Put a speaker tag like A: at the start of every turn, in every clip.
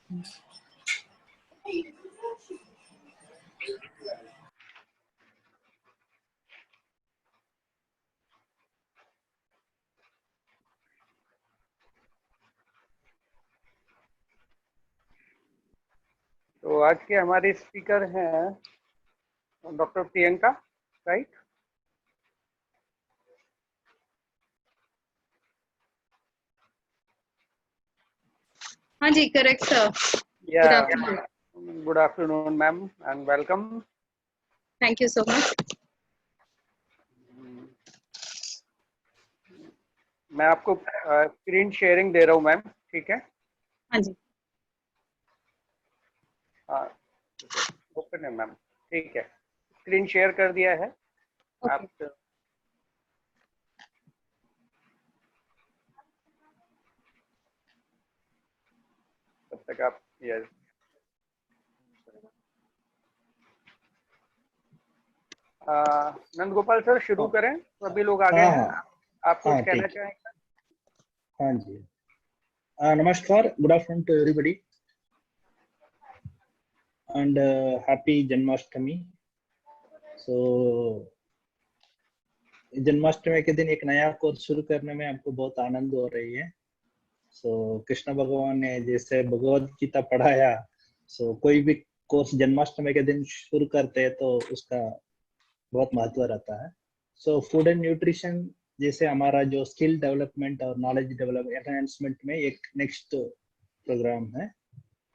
A: तो आज के हमारे स्पीकर हैं डॉक्टर प्रियंका, राइट?
B: हाँ जी, correct sir.
A: Yeah.
B: Good afternoon.
A: Good afternoon, ma'am, and welcome.
B: Thank you so much.
A: मैं आपको स्क्रीन शेयरिंग दे रहा हूँ मैम, ठीक है?
B: हाँ जी.
A: हाँ, ओपन है मैम, ठीक है. स्क्रीन शेयर कर दिया है.
B: Okay.
A: आप तब तक आप यस नंद गोपाल सर शुरू करें. सभी लोग आ गए हैं. आप कुछ कहना चाहेंगे?
C: हाँ जी. नमस्कार. Good afternoon to everybody and happy Janmashtami. So Janmashtami के दिन एक नया कोर्स शुरू करने में हमको बहुत आनंद हो रही है. सो कृष्ण भगवान ने जैसे भगवद गीता पढ़ाया, सो कोई भी कोर्स जन्माष्टमी के दिन शुरू करते हैं तो उसका बहुत महत्व रहता है. सो फूड एंड न्यूट्रिशन जैसे हमारा जो स्किल डेवलपमेंट और नॉलेज डेवलपमेंट एनहांसमेंट में एक नेक्स्ट प्रोग्राम है.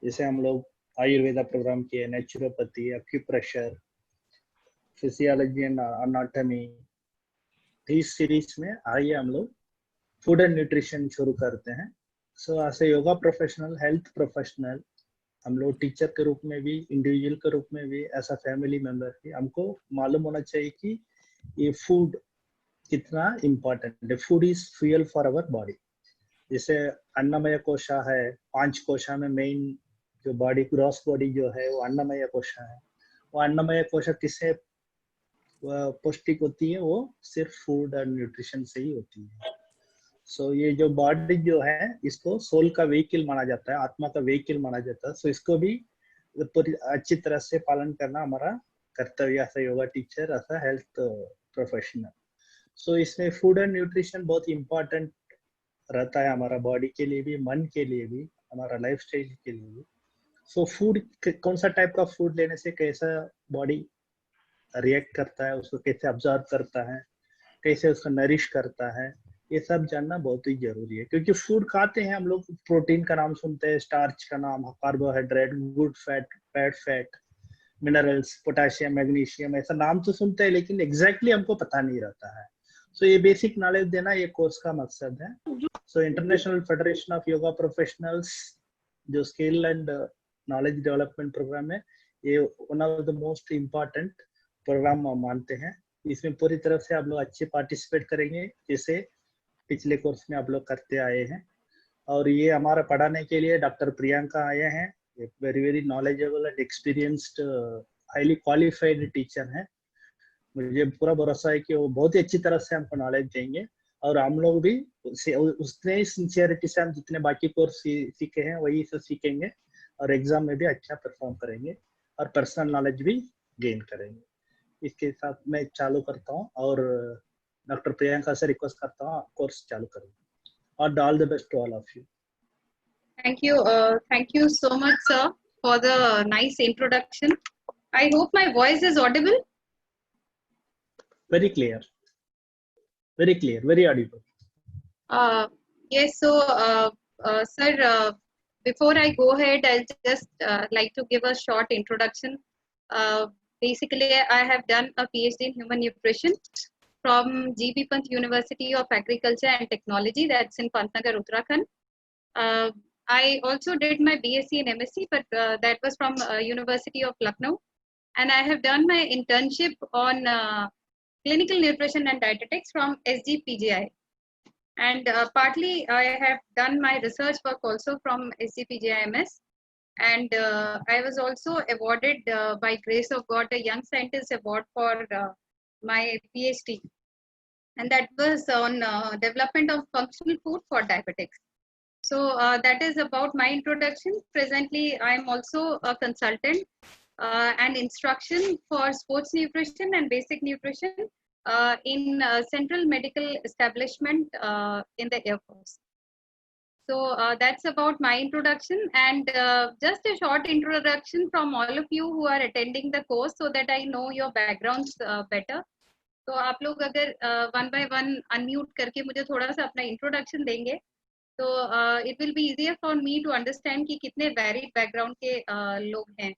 C: जैसे हम लोग आयुर्वेदा प्रोग्राम किए, naturopathy, acupressure, physiology and anatomy, इस सीरीज में आइए हम लोग फूड एंड न्यूट्रिशन शुरू करते हैं. So as a yoga professional, health professional, हम लोग टीचर के रूप में भी, इंडिविजुअल के रूप में भी, ऐसा फैमिली मेंबर भी हमको मालूम होना चाहिए कि ये फूड कितना इम्पोर्टेंट है. Food is fuel for our body. जैसे अन्नमय कोशा है, 5 कोशा में मेन जो बॉडी, ग्रॉस बॉडी जो है वो अन्नमय कोशा है. वो अन्नमय कोशा किससे पौष्टिक होती है? वो सिर्फ फूड और न्यूट्रिशन से ही होती है. सो ये जो बॉडी जो है इसको सोल का व्हीकल माना जाता है, आत्मा का व्हीकल माना जाता है. सो इसको भी पूरी अच्छी तरह से पालन करना हमारा कर्तव्य ऐसा योगा टीचर, ऐसा हेल्थ प्रोफेशनल. सो इसमें फूड एंड न्यूट्रिशन बहुत इम्पोर्टेंट रहता है हमारा बॉडी के लिए भी, मन के लिए भी, हमारा लाइफस्टाइल के लिए भी. सो फूड, कौन सा टाइप का फूड लेने से कैसा बॉडी रिएक्ट करता है, उसको कैसे ऑब्जर्व करता है, कैसे उसको नरिश करता है, ये सब जानना बहुत ही जरूरी है. क्योंकि फूड खाते हैं हम लोग, प्रोटीन का नाम सुनते हैं, स्टार्च का नाम, carbohydrate, good fat, bad fat, minerals, potassium, magnesium, ऐसा नाम तो सुनते हैं लेकिन एग्जैक्टली हमको पता नहीं रहता है. सो ये बेसिक नॉलेज देना ये कोर्स का मकसद है. So international federation of yoga professionals जो skill and knowledge development programme है, ये one of the most important programme मानते हैं. इसमें पूरी तरह से आप लोग अच्छे पार्टिसिपेट करेंगे जैसे पिछले कोर्स में आप लोग करते आए हैं. और ये हमारा पढ़ाने के लिए डॉक्टर प्रियंका आए हैं. एक very knowledgeable and experienced, highly qualified teacher हैं. मुझे पूरा भरोसा है कि वो बहुत ही अच्छी तरह से हमको नॉलेज देंगे. और हम लोग भी उतने ही सिंसियरिटी से हम जितने बाकी कोर्स सीखे हैं वही से सीखेंगे और एग्जाम में भी अच्छा परफॉर्म करेंगे और पर्सनल नॉलेज भी गेन करेंगे. इसके साथ मैं चालू करता हूँ और डॉक्टर प्रियंका से रिक्वेस्ट करता हूँ कोर्स चालू करें. और all the best to all of you.
B: Thank you so much, sir, for the nice introduction. I hope my voice is audible.
C: Very clear, very audible.
B: Yes, so sir, before I go ahead, I'll just like to give a short introduction. Basically, I have done a PhD in human nutrition from GB Pant University of Agriculture and Technology, that's in Pantnagar, Uttarakhand. I also did my BSc and MSc, but that was from University of Lucknow. And I have done my internship on clinical nutrition and dietetics from SGPGI. And partly I have done my research work also from SGPGIMS. And I was also awarded by grace of God a Young Scientist Award for my PhD. And that was on development of functional food for diabetics. So that is about my introduction. Presently, I am also a consultant and instruction for sports nutrition and basic nutrition in Central Medical Establishment in the Air Force. So that's about my introduction, and just a short introduction from all of you who are attending the course so that I know your backgrounds better. तो आप लोग अगर one by one unmute करके मुझे थोड़ा सा अपना introduction देंगे तो it will be easier for me to understand कि कितने वैरिड बैकग्राउंड के लोग हैं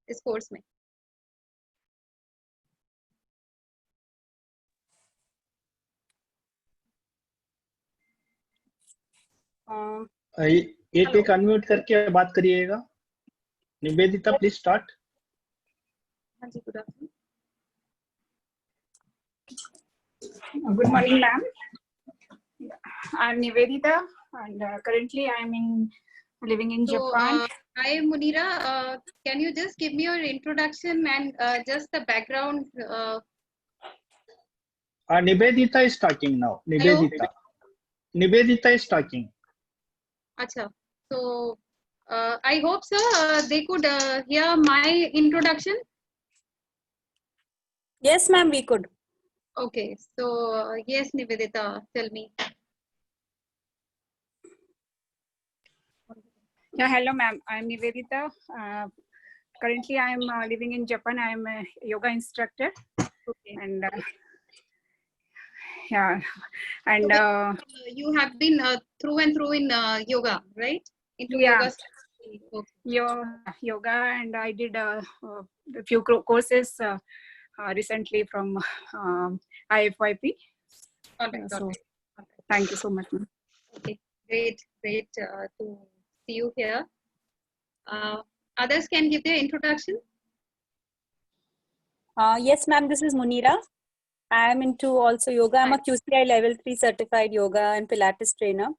B: इस कोर्स में.
C: एक अनम्यूट करके बात करिएगा. Nivedita, please start.
B: हाँ जी, good afternoon.
D: Good morning, ma'am. I'm Nivedita, and currently I'm living in Japan.
B: Hi, Munira. Can you just give me your introduction and just the background?
C: Nivedita is talking now. Nivedita is talking.
B: Acha. So I hope, sir, they could hear my introduction.
E: Yes, ma'am, we could.
B: Okay, so yes, Nivedita, tell me.
D: Yeah, hello, ma'am. I'm Nivedita. Currently, I'm living in Japan. I'm a yoga instructor.
B: Okay.
D: And yeah, and
B: you have been through and through in yoga, right? Into
D: yeah,
B: yoga.
D: Yoga, and I did a few courses recently from IFYP.
B: All right,
D: So,
B: all right.
D: thank you so much, ma'am.
B: Okay, great to see you here. Others can give their introduction.
E: Yes, ma'am, this is Munira. I am into also yoga. I'm a QCI level 3 certified yoga and Pilates trainer.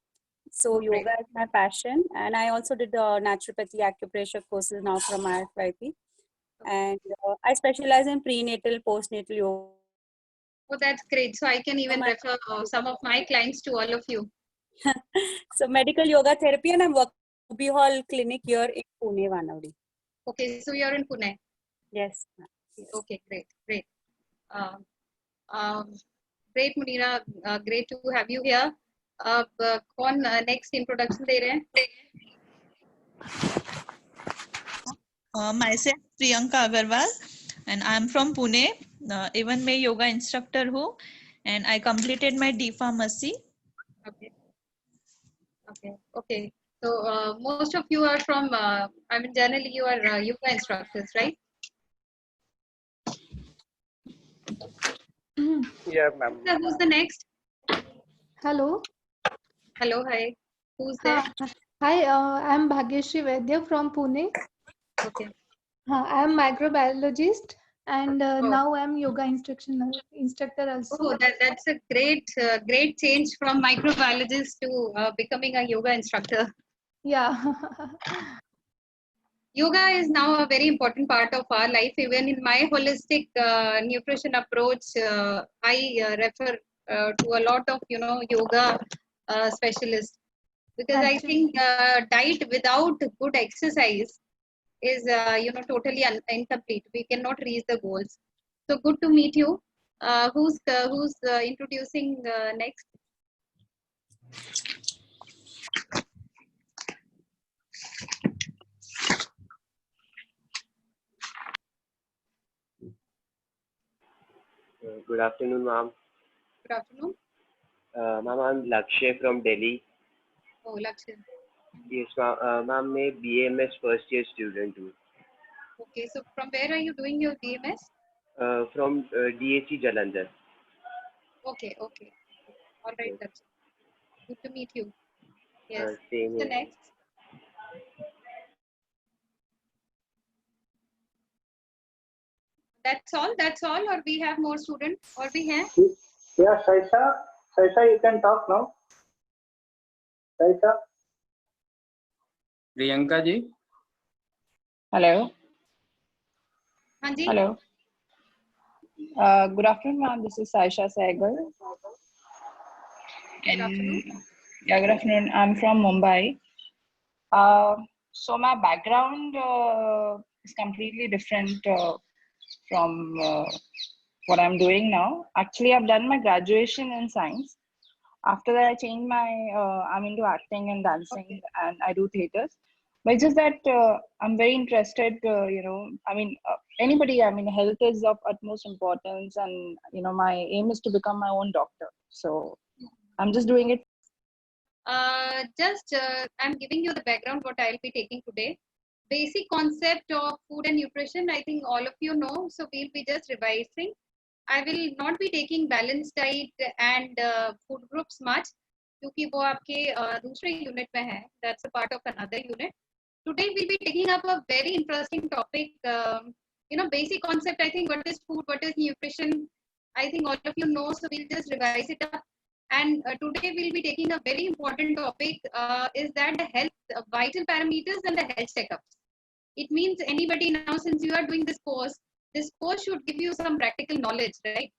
E: So yoga is my passion, and I also did naturopathy acupressure courses now from IFYP. And I specialize in prenatal, postnatal yoga.
B: Oh, that's great. So I can even refer some of my clients to all of you.
E: So medical yoga therapy, and I'm working at Ruby Hall Clinic here in Pune, Vanavadi.
B: Okay, so you're in Pune.
E: Yes.
B: Okay, great. Great, Munira. Great to have you here. कौन next introduction दे रहे हैं?
F: Myself Priyanka Agarwal, and I'm from Pune. Even मैं yoga instructor हूँ, and I completed my D Pharmacy.
B: Okay. So most of you are from. I mean, generally you are yoga instructors, right?
A: Yeah, ma'am.
B: Who's the next?
G: Hello.
B: Hello, hi. Who's there?
G: Hi, I'm Bhagyashri Vaidya from Pune.
B: Okay.
G: I'm microbiologist, and now I'm yoga instructor also.
B: Oh, that's a great change from microbiologist to becoming a yoga instructor.
G: Yeah.
B: Yoga is now a very important part of our life. Even in my holistic nutrition approach, I refer to a lot of yoga specialists, because I think diet without good exercise is totally incomplete. We cannot reach the goals. So good to meet you. Who's introducing next?
H: Good afternoon, ma'am.
B: Good afternoon.
H: Ma'am, I'm Lakshay from Delhi.
B: Oh, Lakshay.
H: Yes, ma'am. Ma'am, मैं BMS first year student हूँ.
B: Okay, so from where are you doing your BMS?
H: From DHE Jalandhar.
B: Okay. All right, Lakshay. Good to meet you. Yes.
H: Same
B: The
H: here.
B: next. That's all, or we have more students, or we have?
I: Yeah, Saisha, you can talk now. Saisha.
J: Priyanka ji.
K: Hello.
B: Hanji.
K: Hello. Good afternoon, ma'am. This is Saisha Sehgal.
B: Good afternoon.
K: Yeah, good afternoon. I'm from Mumbai. So my background is completely different from what I'm doing now. Actually, I've done my graduation in science. After that, I changed my, I'm into acting and dancing, and I do theaters. But it's just that I'm very interested, anybody, health is of utmost importance, and, my aim is to become my own doctor. So I'm just doing it.
B: I'm giving you the background what I'll be taking today. Basic concept of food and nutrition, I think all of you know, so we'll be just revising. I will not be taking balanced diet and food groups much, क्योंकि वो आपके दूसरे unit में है. That's a part of another unit. Today we'll be taking up a very interesting topic. Basic concept. I think what is food, what is nutrition. I think all of you know, so we'll just revise it up. And today we'll be taking a very important topic. Is that the health vital parameters and the health checkups. It means anybody now, since you are doing this course should give you some practical knowledge, right?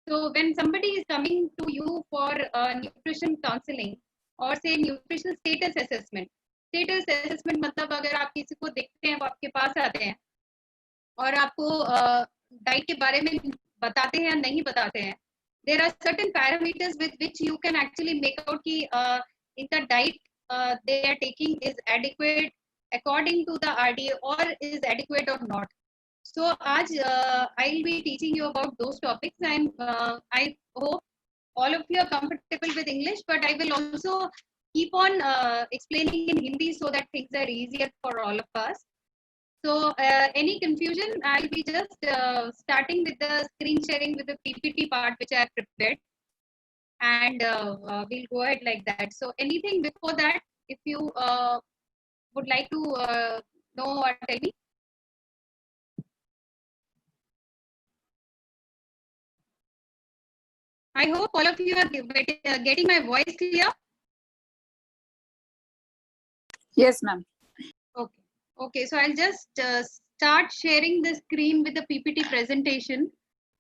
B: So when somebody is coming to you for nutrition counseling or say nutritional status assessment मतलब अगर आप किसी को देखते हैं वो आपके पास आते हैं और आपको डाइट के बारे में बताते हैं या नहीं बताते हैं, there are certain parameters with which you can actually make out कि इनका diet they are taking is adequate according to the RDA or is adequate or not. So आज I'll be teaching you about those topics, and I hope all of you are comfortable with English, but I will also keep on explaining in Hindi so that things are easier for all of us. So any confusion, I'll be just starting with the screen sharing with the PPT part which I have prepared, and we'll go ahead like that. So anything before that, if you would like to know or tell me. I hope all of you are getting my voice clear.
D: Yes, ma'am.
B: Okay, so I'll just start sharing the screen with the PPT presentation,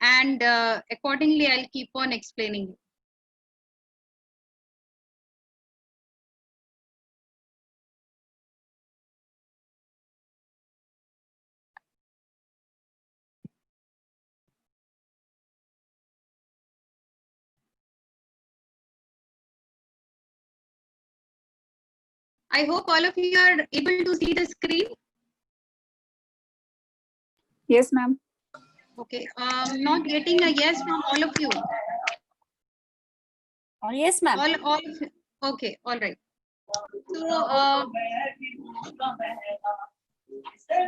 B: and accordingly I'll keep on explaining. I hope all of you are able to see the screen.
D: Yes, ma'am.
B: Okay, not getting a yes from all of you.
E: Oh, yes, ma'am.
B: All okay, all right. So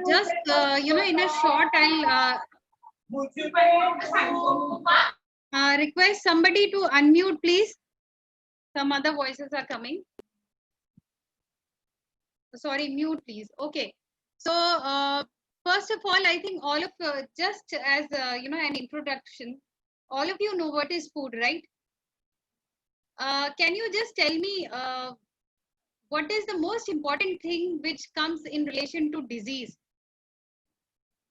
B: just in a short, I'll request somebody to unmute, please. Some other voices are coming. Sorry, mute, please. Okay. So first of all, I think all of just as an introduction, all of you know what is food, right? Can you just tell me what is the most important thing which comes in relation to disease?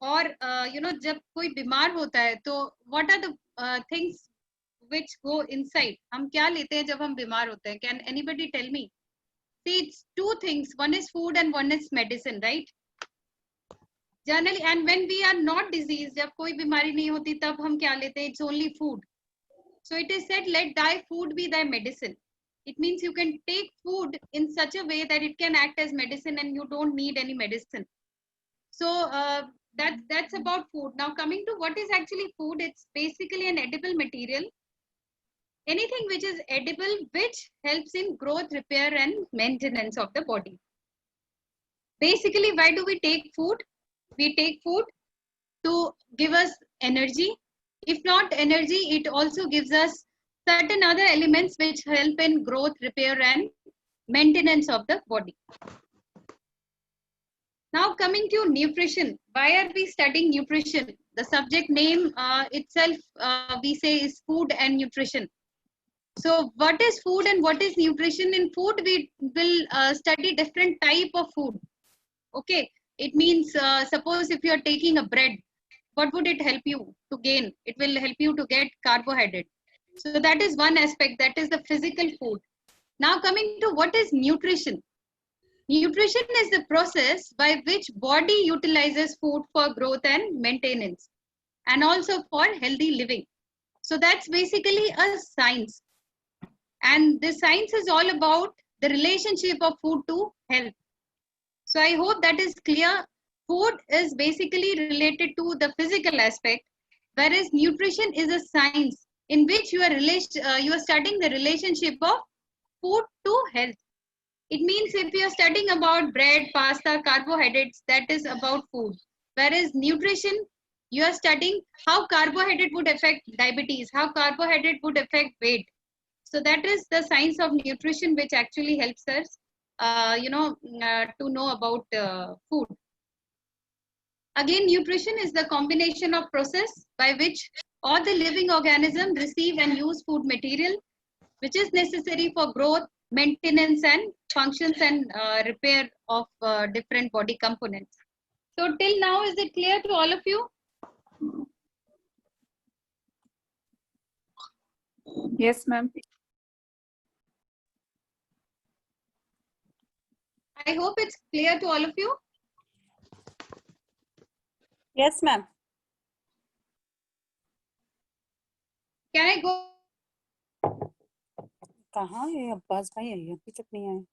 B: Or जब कोई बीमार होता है तो what are the things which go inside? हम क्या लेते हैं जब हम बीमार होते हैं? Can anybody tell me? See, it's two things. One is food and one is medicine, right? Generally, and when we are not diseased, जब कोई बीमारी नहीं होती तब हम क्या लेते हैं? It's only food. So it is said, let thy food be thy medicine. It means you can take food in such a way that it can act as medicine and you don't need any medicine. So that's about food. Now coming to what is actually food, it's basically an edible material. Anything which is edible, which helps in growth, repair and maintenance of the body. Basically, why do we take food? We take food to give us energy. If not energy, it also gives us certain other elements which help in growth, repair and maintenance of the body. Now coming to nutrition. Why are we studying nutrition? The subject name itself we say is food and nutrition. So what is food and what is nutrition? In food, we will study different type of food. Okay, it means suppose if you are taking a bread, what would it help you to gain? It will help you to get carbohydrate. So that is one aspect, that is the physical food. Now coming to what is nutrition. Nutrition is the process by which body utilizes food for growth and maintenance, and also for healthy living. So that's basically a science. And the science is all about the relationship of food to health. So I hope that is clear. Food is basically related to the physical aspect, whereas nutrition is a science in which you are studying the relationship of food to health. It means if you are studying about bread, pasta, carbohydrates, that is about food. Whereas nutrition, you are studying how carbohydrate would affect diabetes, how carbohydrate would affect weight. So that is the science of nutrition, which actually helps us, to know about food. Again, nutrition is the combination of process by which all the living organisms receive and use food material, which is necessary for growth, maintenance, and functions and repair of different body components. So till now, is it clear to all of you?
D: Yes, ma'am.
B: I hope it's clear to all of you.
E: Yes, ma'am.
B: Can I go?
E: कहाँ है अब्बास भाई? अभी तक नहीं आए.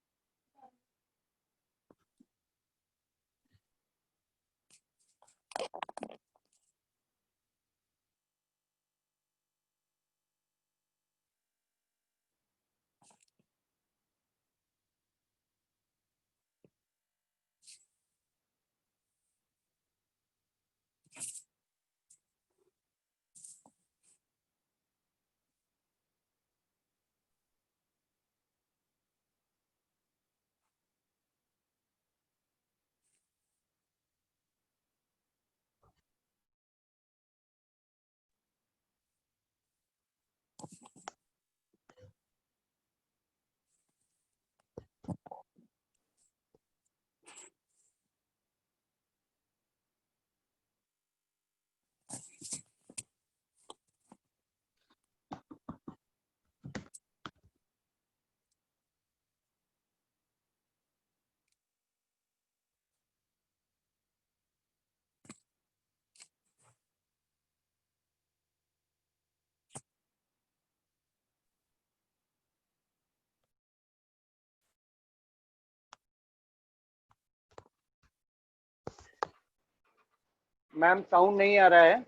A: Ma'am sound नहीं आ रहा है.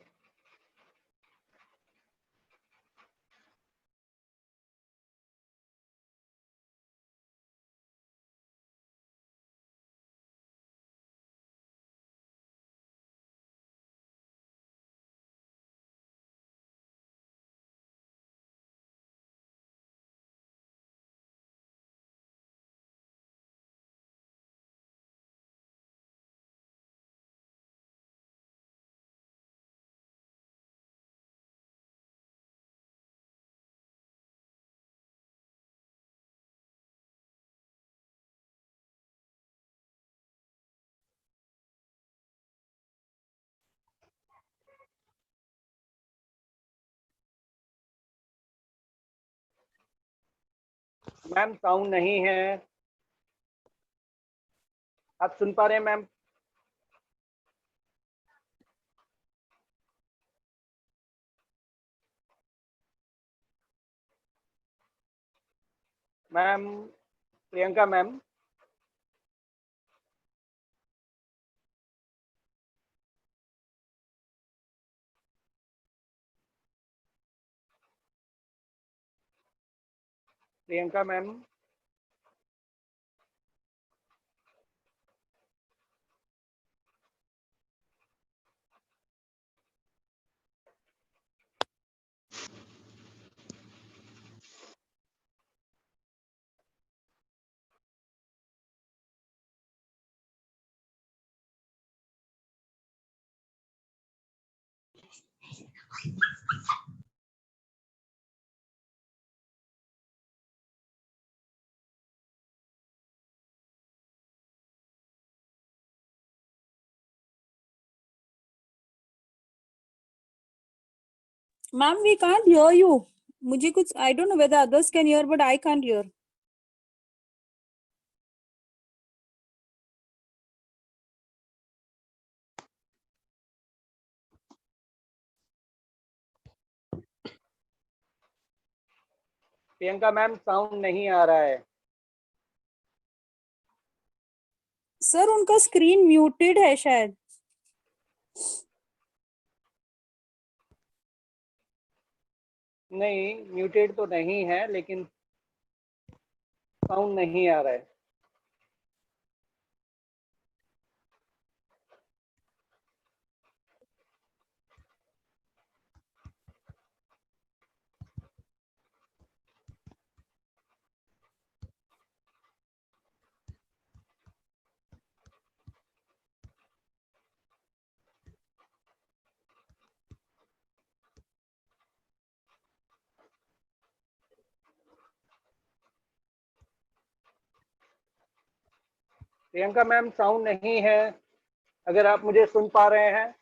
A: मैम साउंड नहीं है. आप सुन पा रहे हैं ma'am? Ma'am Priyanka ma'am. Priyanka ma'am.
E: Ma'am, we can't hear you. मुझे कुछ I don't know whether others can hear, but I can't hear.
A: Priyanka ma'am sound नहीं आ रहा है।
E: सर उनका स्क्रीन म्यूटेड है शायद।
A: नहीं म्यूटेड तो नहीं है, लेकिन साउंड नहीं आ रहा है। प्रियंका मैम साउंड नहीं है, अगर आप मुझे सुन पा रहे हैं।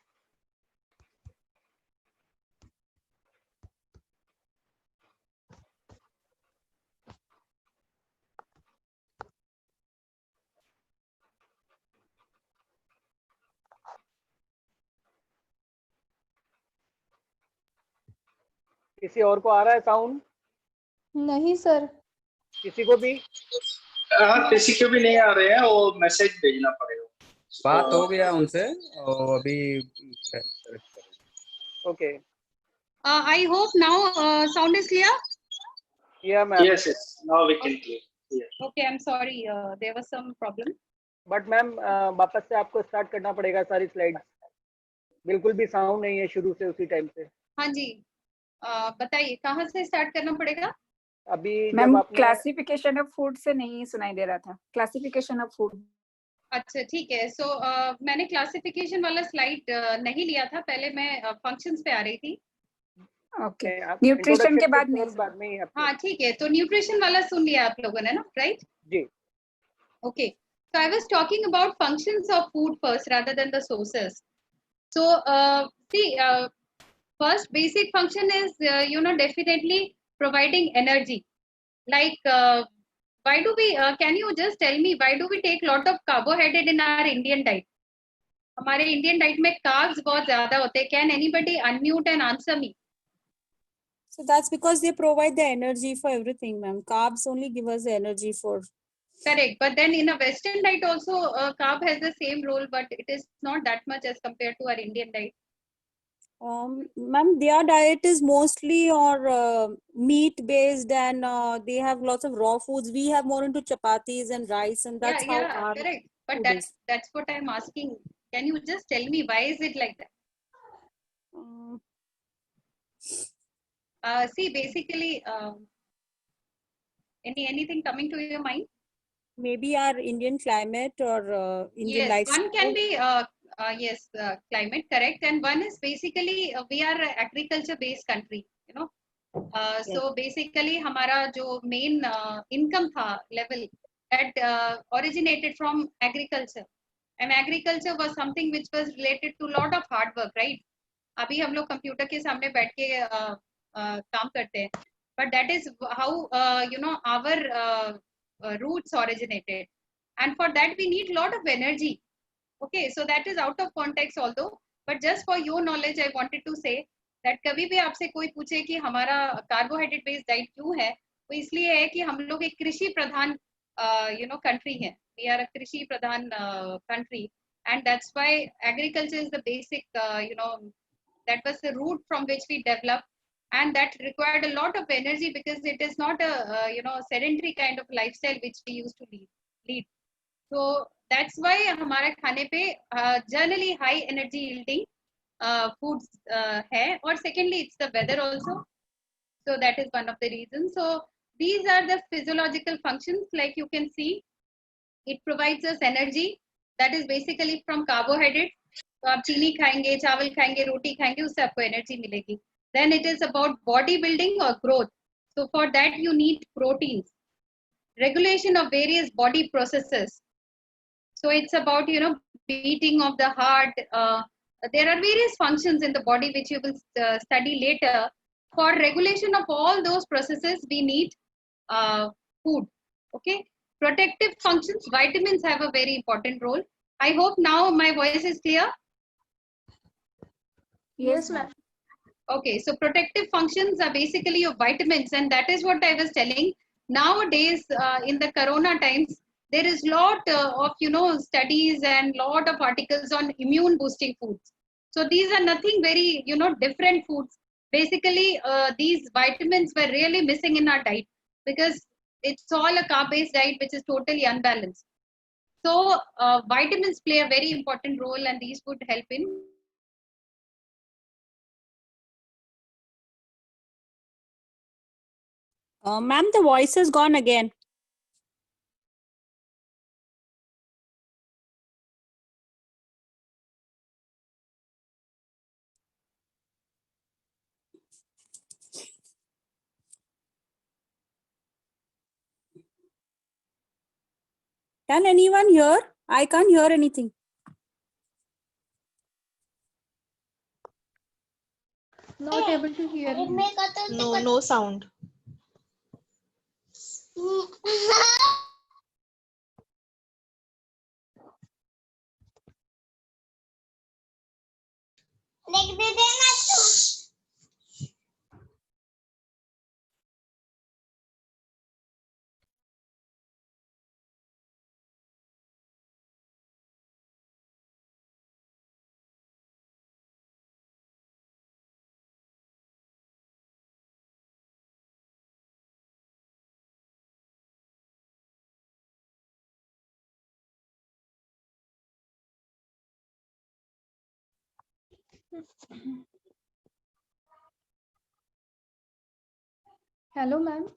A: किसी और को आ रहा है साउंड?
G: नहीं सर।
A: किसी को भी?
I: हाँ, किसी को भी नहीं आ रहे हैं, वो मैसेज भेजना पड़ेगा।
J: बात हो गया उनसे और अभी
A: okay.
B: I hope now sound is clear.
A: Yeah ma'am.
I: Yes, yes. Now we can hear. Yeah.
B: Okay, I'm sorry. There was some problem.
A: But ma'am वापस से आपको स्टार्ट करना पड़ेगा सारी स्लाइड्स। बिल्कुल भी साउंड नहीं है शुरू से उसी टाइम से।
B: हाँ जी, बताइए कहाँ से स्टार्ट करना पड़ेगा?
A: अभी
D: मैम
A: जब आपने
D: क्लासिफिकेशन ऑफ फूड से नहीं सुनाई दे रहा था। Classification of food.
B: अच्छा ठीक है। सो मैंने क्लासिफिकेशन वाला स्लाइड नहीं लिया था, पहले मैं फंक्शंस पे आ रही थी।
D: ओके, न्यूट्रिशन के बाद नहीं।
A: बाद में ही
B: हाँ ठीक है, तो न्यूट्रिशन वाला सुन लिया आप लोगों ने ना, राइट?
A: जी।
B: Okay, so I was talking about functions of food first rather than the sources. So see, first basic function is definitely providing energy. Like why do we can you just tell me why do we take lot of carbohydrate in our Indian diet? हमारे Indian diet में carbs बहुत ज़्यादा होते हैं. Can anybody unmute and answer me?
E: So that's because they provide the energy for everything, ma'am. Carbs only give us the energy for.
B: Correct, but then in a Western diet also carb has the same role, but it is not that much as compared to our Indian diet.
E: Ma'am, their diet is mostly or meat based, and they have lots of raw foods. We have more into chapatis and rice, and that's how our
B: correct. But
E: food is.
B: that's what I'm asking. Can you just tell me why is it like that? See, basically, anything coming to your mind?
E: Maybe our Indian climate or Indian lifestyle.
B: One can be climate, correct, and one is basically we are an agriculture based country, you know. So basically हमारा जो main income था level that originated from agriculture, and agriculture was something which was related to lot of hard work, right? अभी हम लोग computer के सामने बैठ के काम करते हैं, but that is how our roots originated, and for that we need lot of energy. Okay, so that is out of context although, but just for your knowledge I wanted to say that कभी भी आपसे कोई पूछे कि हमारा carbohydrate based diet क्यों है, तो इसलिए है कि हम लोग एक कृषि प्रधान country है. We are a कृषि प्रधान country, and that's why agriculture is the basic that was the root from which we developed, and that required a lot of energy because it is not a sedentary kind of lifestyle which we used to lead. So that's why हमारे खाने पे generally high energy yielding foods है, और secondly it's the weather also, so that is one of the reasons. So these are the physiological functions, like you can see it provides us energy that is basically from carbohydrate. तो आप चीनी खाएंगे, चावल खाएंगे, रोटी खाएंगे, उससे आपको energy मिलेगी. Then it is about body building or growth. So for that you need proteins. Regulation of various body processes. So it's about beating of the heart. There are various functions in the body which you will study later. For regulation of all those processes we need food. Okay. Protective functions, vitamins have a very important role. I hope now my voice is clear.
G: Yes ma'am.
B: Okay, so protective functions are basically your vitamins, and that is what I was telling. Nowadays, in the corona times, there is lot of studies and lot of articles on immune boosting foods. So these are nothing very different foods. Basically, these vitamins were really missing in our diet because it's all a carb-based diet which is totally unbalanced. So vitamins play a very important role, and these would help in.
E: Ma'am, the voice has gone again. Can anyone hear? I can't hear anything.
G: Not able to hear you.
F: No sound.
G: Hello, ma'am.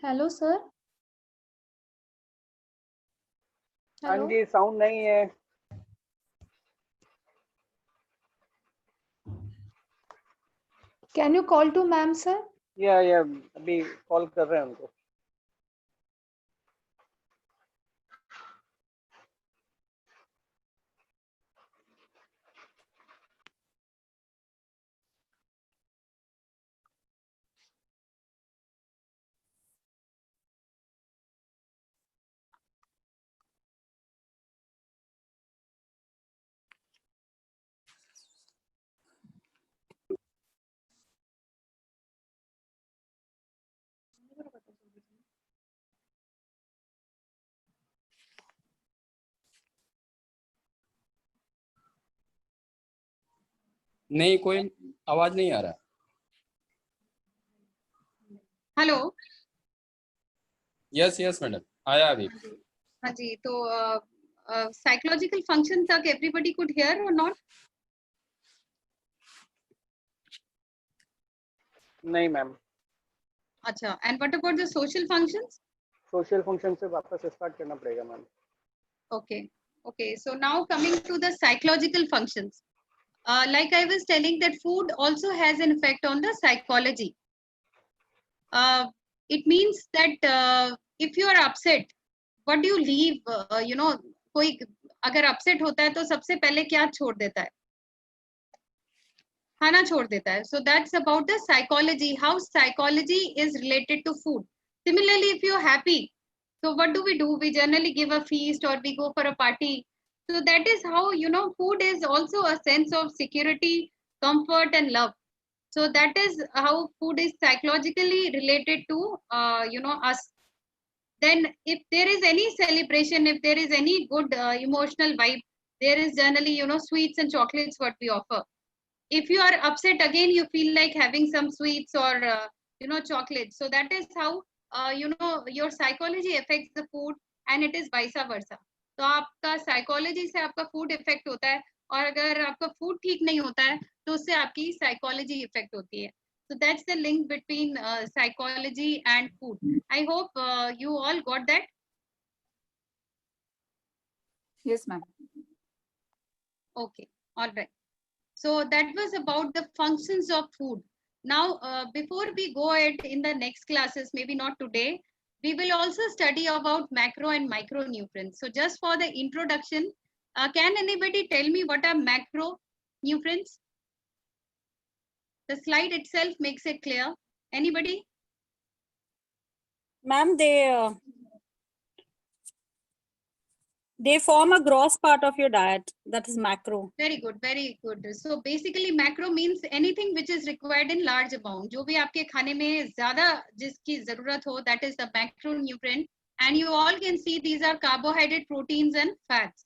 G: Hello sir.
A: हाँ
G: hello.
A: जी, sound नहीं है।
G: Can you call to ma'am sir?
A: या अभी call कर रहे हैं उनको।
J: नहीं, कोई आवाज नहीं आ रहा।
B: हेलो।
J: यस मैडम, आया अभी।
B: हाँ जी, तो psychological function तक everybody could hear or not?
A: नहीं मैम।
B: अच्छा, and what about the social functions?
A: Social function से वापस स्टार्ट करना पड़ेगा ma'am.
B: Okay, so now coming to the psychological functions. Like I was telling, that food also has an effect on the psychology. It means that if you are upset, what do you leave? कोई अगर upset होता है तो सबसे पहले क्या छोड़ देता है? खाना छोड़ देता है. So that's about the psychology, how psychology is related to food. Similarly, if you're happy, so what do? We generally give a feast or we go for a party. So that is how, food is also a sense of security, comfort and love. So that is how food is psychologically related to, us. Then if there is any celebration, if there is any good emotional vibe, there is generally, sweets and chocolates what we offer. If you are upset, again you feel like having some sweets or chocolate. So that is how your psychology affects the food, and it is vice versa. तो आपका psychology से आपका food effect होता है, और अगर आपका food ठीक नहीं होता है तो उससे आपकी psychology effect होती है. So that's the link between psychology and food. I hope you all got that.
D: Yes, ma'am.
B: Okay, all right. So that was about the functions of food. Now, before we go ahead in the next classes, maybe not today, we will also study about macro and micronutrients. So just for the introduction, can anybody tell me what are macronutrients? The slide itself makes it clear. Anybody?
E: Ma'am, they form a gross part of your diet. That is macro.
B: Very good, very good. So basically macro means anything which is required in large amount. जो भी आपके खाने में ज़्यादा जिसकी ज़रूरत हो, that is the macronutrient. And you all can see these are carbohydrate, proteins and fats.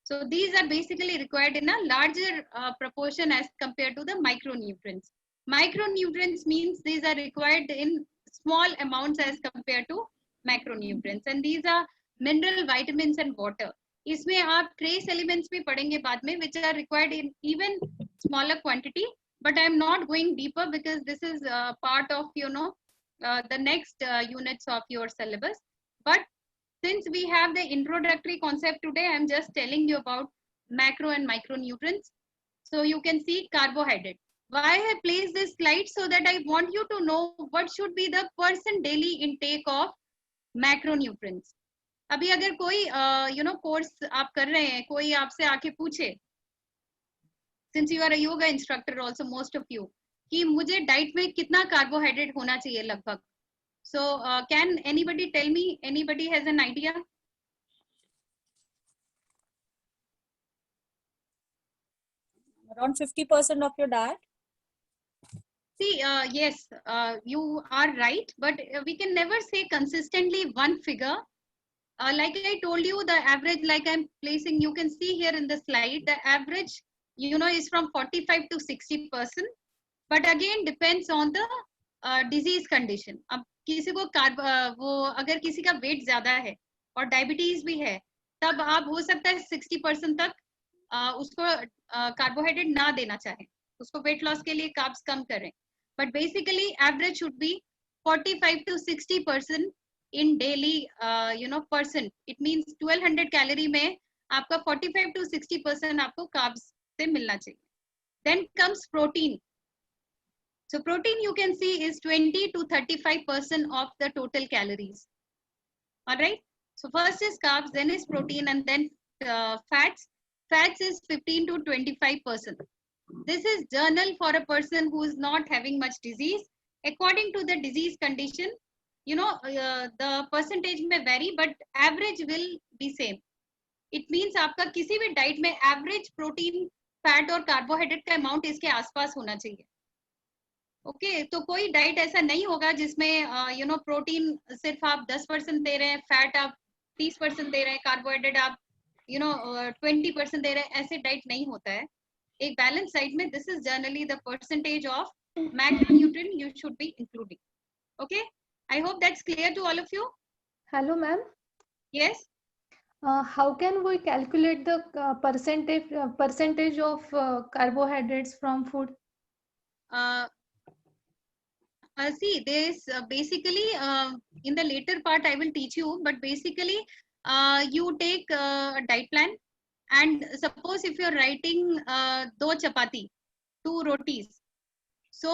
B: So these are basically required in a larger proportion as compared to the micronutrients. Micronutrients means these are required in small amounts as compared to macronutrients. And these are mineral, vitamins and water. इसमें आप trace elements भी पढ़ेंगे बाद में, which are required in even smaller quantity. But I am not going deeper because this is part of the next units of your syllabus. But since we have the introductory concept today, I am just telling you about macro and micronutrients. So you can see carbohydrate. Why I placed this slide? So that I want you to know what should be the person daily intake of macronutrients. अभी अगर कोई course आप कर रहे हैं, कोई आपसे आके पूछे, since you are a yoga instructor also, most of you, कि मुझे डाइट में कितना कार्बोहाइड्रेट होना चाहिए लगभग. So can anybody tell me? Anybody has an idea?
E: Around 50% of your diet.
B: See, yes, you are right, but we can never say consistently one figure. Like I told you, the average, like I'm placing, you can see here in the slide, the average, is from 45 to 60%. But again, depends on the disease condition. अब किसी को वो अगर किसी का wait ज्यादा है और डायबिटीज भी है, तब आप हो सकता है 60% तक उसको कार्बोहाइड्रेट ना देना चाहें, उसको वेट लॉस के लिए कार्ब्स कम करें. But basically average should be 45 to 60% in daily percent. It means 1200 calorie में आपका 45 to 60% आपको carbs से मिलना चाहिए. Then comes protein. So protein you can see is 20 to 35% of the total calories. All right. So first is carbs, then is protein, and then fats. Fats is 15 to 25%. This is general for a person who is not having much disease. According to the disease condition, the percentage may vary, but average will be same. It means आपका किसी भी diet में average protein, fat और carbohydrate का amount इसके आसपास होना चाहिए. ओके तो कोई डाइट ऐसा नहीं होगा जिसमें प्रोटीन सिर्फ आप 10% दे रहे हैं, फैट आप 30% दे रहे हैं, कार्बोहाइड्रेट आप 20% दे रहे हैं. ऐसे डाइट नहीं होता है. एक बैलेंस डाइट में this is generally the percentage of macronutrient you should be including. Okay, I hope that's clear to all of you.
G: Hello ma'am.
B: Yes.
G: How can we calculate the percentage of carbohydrates from food?
B: See, there's basically in the later part I will teach you, but basically you take a diet plan, and suppose if you're writing 2 chapati, 2 rotis, so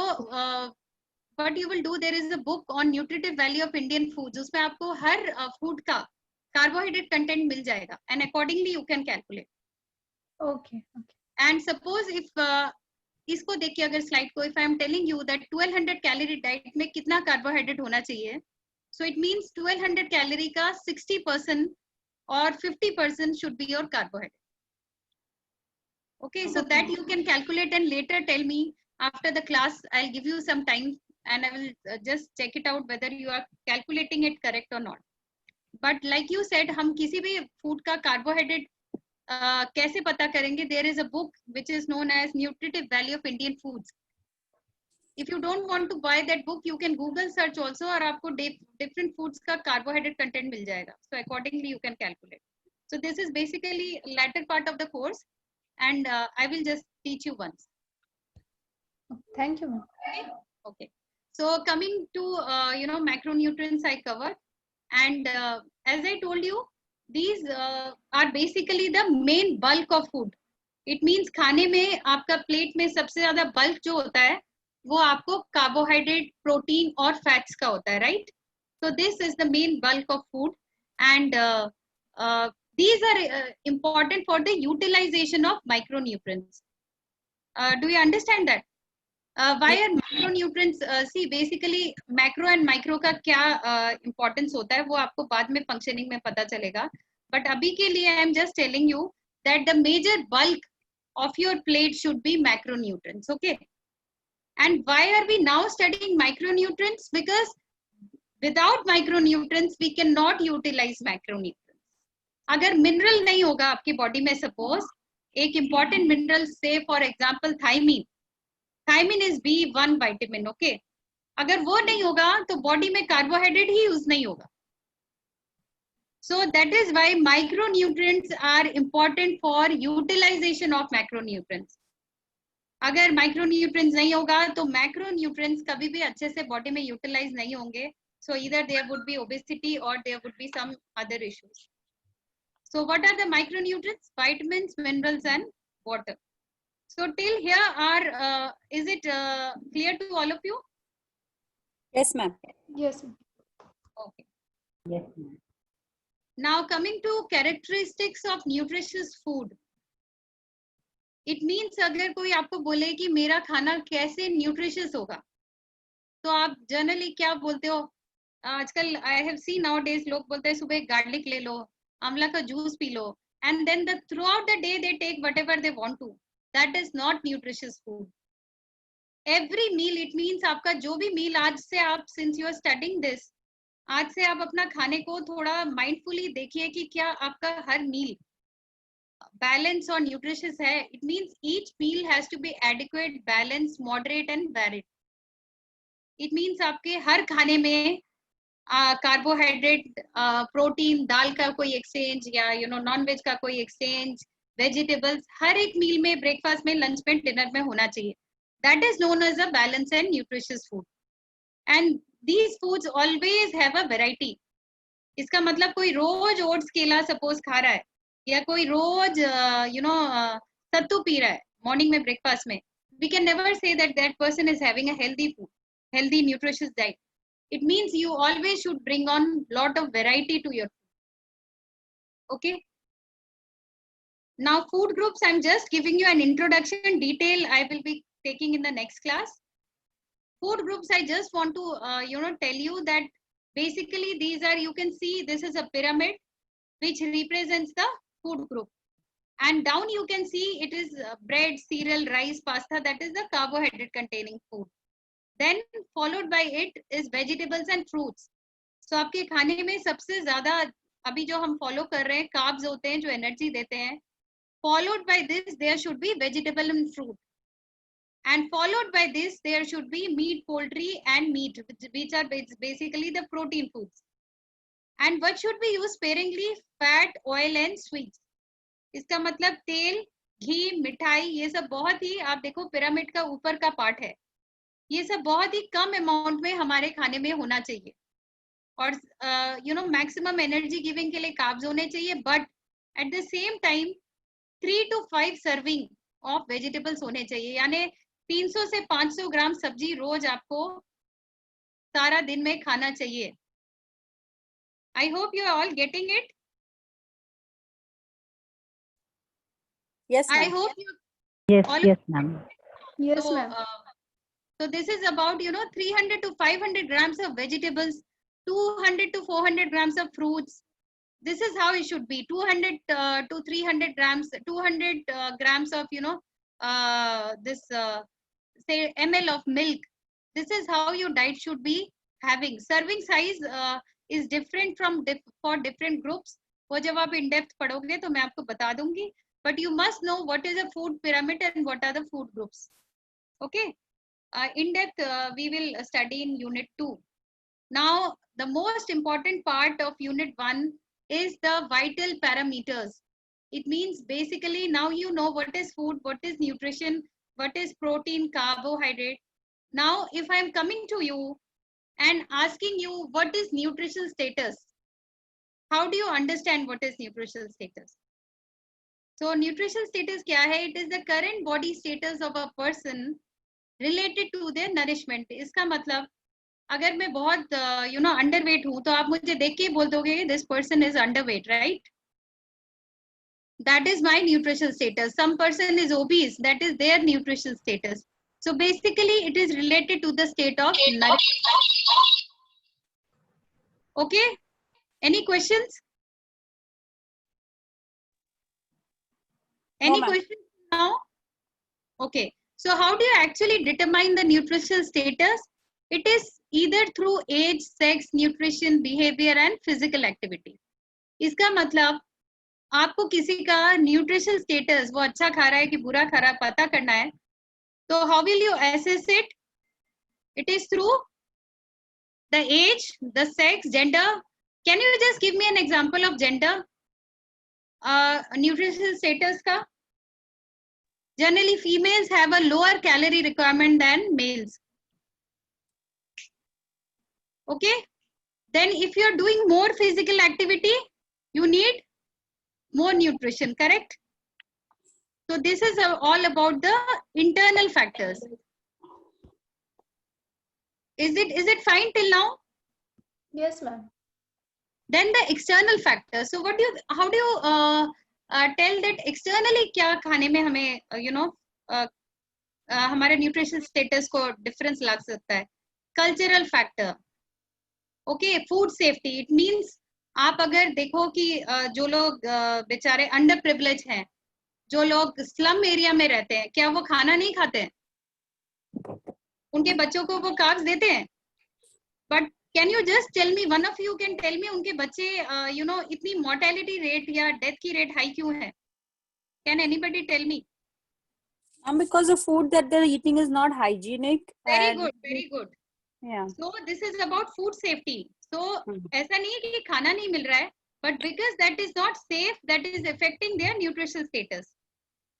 B: what you will do, there is a book on nutritive value of Indian foods. उसमें आपको हर food का carbohydrate content मिल जाएगा, and accordingly you can calculate.
G: Okay.
B: And suppose if इसको देखिए अगर slide को, if I am telling you that 1200 calorie diet में कितना कार्बोहाइड्रेट होना चाहिए, so it means 1200 calorie का 60% or 50% should be your carbohydrate. Okay, so that you can calculate and later tell me after the class. I'll give you some time and I will just check it out whether you are calculating it correct or not. But like you said, हम किसी भी food का carbohydrate कैसे पता करेंगे? There is a book which is known as Nutritive Value of Indian Foods. if you don't want to buy that book, you can Google search also, और आपको different foods का carbohydrate content मिल जाएगा. So accordingly you can calculate. So this is basically latter part of the course, and I will just teach you once.
G: Thank you, ma'am.
B: Okay. So coming to macronutrients I covered, and as I told you, these are basically the main bulk of food. It means खाने में आपका plate में सबसे ज्यादा bulk जो होता है वो आपको कार्बोहाइड्रेट, प्रोटीन और फैट्स का होता है, right? So this is the main bulk of food, and these are important for the utilization of micronutrients. Do you understand that? Why are macronutrients? See, basically macro and micro का क्या importance होता है वो आपको बाद में functioning में पता चलेगा. But अभी के लिए I am just telling you that the major bulk of your plate should be macronutrients. Okay. And why are we now studying micronutrients? Because without micronutrients we cannot utilize macronutrients. अगर mineral नहीं होगा आपकी body में, suppose एक important mineral, say for example thiamine. Thiamine is B1 vitamin, okay? अगर वो नहीं होगा तो body में carbohydrate ही use नहीं होगा. So that is why micronutrients are important for utilization of macronutrients. अगर micronutrients नहीं होगा तो macronutrients कभी भी अच्छे से body में utilize नहीं होंगे. So either there would be obesity or there would be some other issues. So what are the micronutrients? Vitamins, minerals and water. So till here are, is it clear to all of you?
E: Yes, ma'am.
G: Yes, ma'am.
B: Okay.
E: Yes, ma'am.
B: Now coming to characteristics of nutritious food. It means अगर कोई आपको बोले कि मेरा खाना कैसे nutritious होगा, तो आप generally क्या बोलते हो? आजकल I have seen nowadays लोग बोलते हैं सुबह garlic ले लो, आंवला का juice P low, and then throughout the day they take whatever they want to. That is not nutritious food. Every meal, it means आपका जो भी meal आज से आप, since you are studying this, आज से आप अपना खाने को थोड़ा mindfully देखिए कि क्या आपका हर meal balance और nutritious है. It means each meal has to be adequate, balanced, moderate and varied. It means आपके हर खाने में कार्बोहाइड्रेट, प्रोटीन, दाल का कोई एक्सचेंज या नॉन वेज का कोई एक्सचेंज, वेजिटेबल्स हर एक मील में, ब्रेकफास्ट में, लंच में, डिनर में होना चाहिए. That is known as a balance and nutritious food. And these foods always have a variety. इसका मतलब कोई रोज ओट्स केला सपोज खा रहा है या कोई रोज सत्तू पी रहा है मॉर्निंग में ब्रेकफास्ट में, we can never say that that person is having a healthy food, healthy nutritious diet. It means you always should bring on lot of variety to your food. Okay. Now food groups, I'm just giving you an introduction. Detail I will be taking in the next class. Food groups, I just want to tell you that basically these are, you can see this is a pyramid which represents the food group, and down you can see it is bread, cereal, rice, pasta, that is the carbohydrate containing food. Then followed by it is vegetables and fruits. So आपके खाने में सबसे ज्यादा अभी जो हम follow कर रहे हैं कार्ब्स होते हैं जो एनर्जी देते हैं. Followed by this there should be vegetable and fruit, and followed by this there should be meat, poultry and meat, which are basically the protein foods. And what should be used sparingly? Fat, oil and sweets. इसका मतलब तेल, घी, मिठाई, ये सब बहुत ही, आप देखो pyramid का ऊपर का पार्ट है, ये सब बहुत ही कम अमाउंट में हमारे खाने में होना चाहिए. और मैक्सिमम एनर्जी गिविंग के लिए कार्ब्स होने चाहिए, but at the same time 3 to 5 serving of vegetables होने चाहिए. यानी 300 से 500 ग्राम सब्जी रोज आपको सारा दिन में खाना चाहिए. I hope you are all getting it.
E: Yes,
B: I
E: ma'am.
B: Hope you.
L: Yes, ma'am.
G: Yes, ma'am.
B: So this is about 300 to 500 grams of vegetables, 200 to 400 grams of fruits. This is how it should be. 200 to 300 grams, 200 grams of this say ml of milk. This is how your diet should be having. Serving size is different from for different groups. वो जब आप in depth पढ़ोगे तो मैं आपको बता दूंगी. But you must know what is a food pyramid and what are the food groups. Okay. in depth we will study in unit 2. Now the most important part of unit 1 is the vital parameters. It means basically now you know what is food, what is nutrition, what is protein, carbohydrate. Now if I am coming to you and asking you what is nutritional status, how do you understand what is nutritional status? So nutritional status kya hai? It is the current body status of a person related to their nourishment. इसका मतलब अगर मैं बहुत underweight हूं तो आप मुझे देख के बोल दोगे this person is underweight, right? That is my nutritional status. Some person is obese, that is their nutritional status. So basically it is related to the state of nourishment. Okay, any questions? Any questions now? Okay, so how do you actually determine the nutritional status? It is either through age, sex, nutrition, behavior and physical activity. इसका मतलब आपको किसी का nutritional status वो अच्छा खा रहा है कि बुरा खा रहा है पता करना है, तो how will you assess it? It is through the age, the sex, gender. Can you just give me an example of gender nutritional status का? Generally females have a lower calorie requirement than males. Okay, then if you are doing more physical activity, you need more nutrition, correct? So this is all about the internal factors. Is it fine till now?
G: Yes, ma'am.
B: Then the external factors. So how do you tell that externally क्या खाने में हमें हमारे nutrition status को difference लग सकता है? Cultural factor. Okay, food safety. It means आप अगर देखो कि जो लोग बेचारे अंडर प्रिविलेज हैं, जो लोग स्लम एरिया में रहते हैं, क्या वो खाना नहीं खाते हैं? उनके बच्चों को वो कार्ब्स देते हैं? But can you just tell me, one of you can tell me उनके बच्चे इतनी मोर्टेलिटी रेट या डेथ की रेट हाई क्यों है? Can anybody tell me?
E: Because the food that they're eating is not hygienic.
B: Very good, very good.
E: Yeah.
B: So this is about food safety. So ऐसा नहीं है कि खाना नहीं मिल रहा है, but because that is not safe, that is affecting their nutritional status.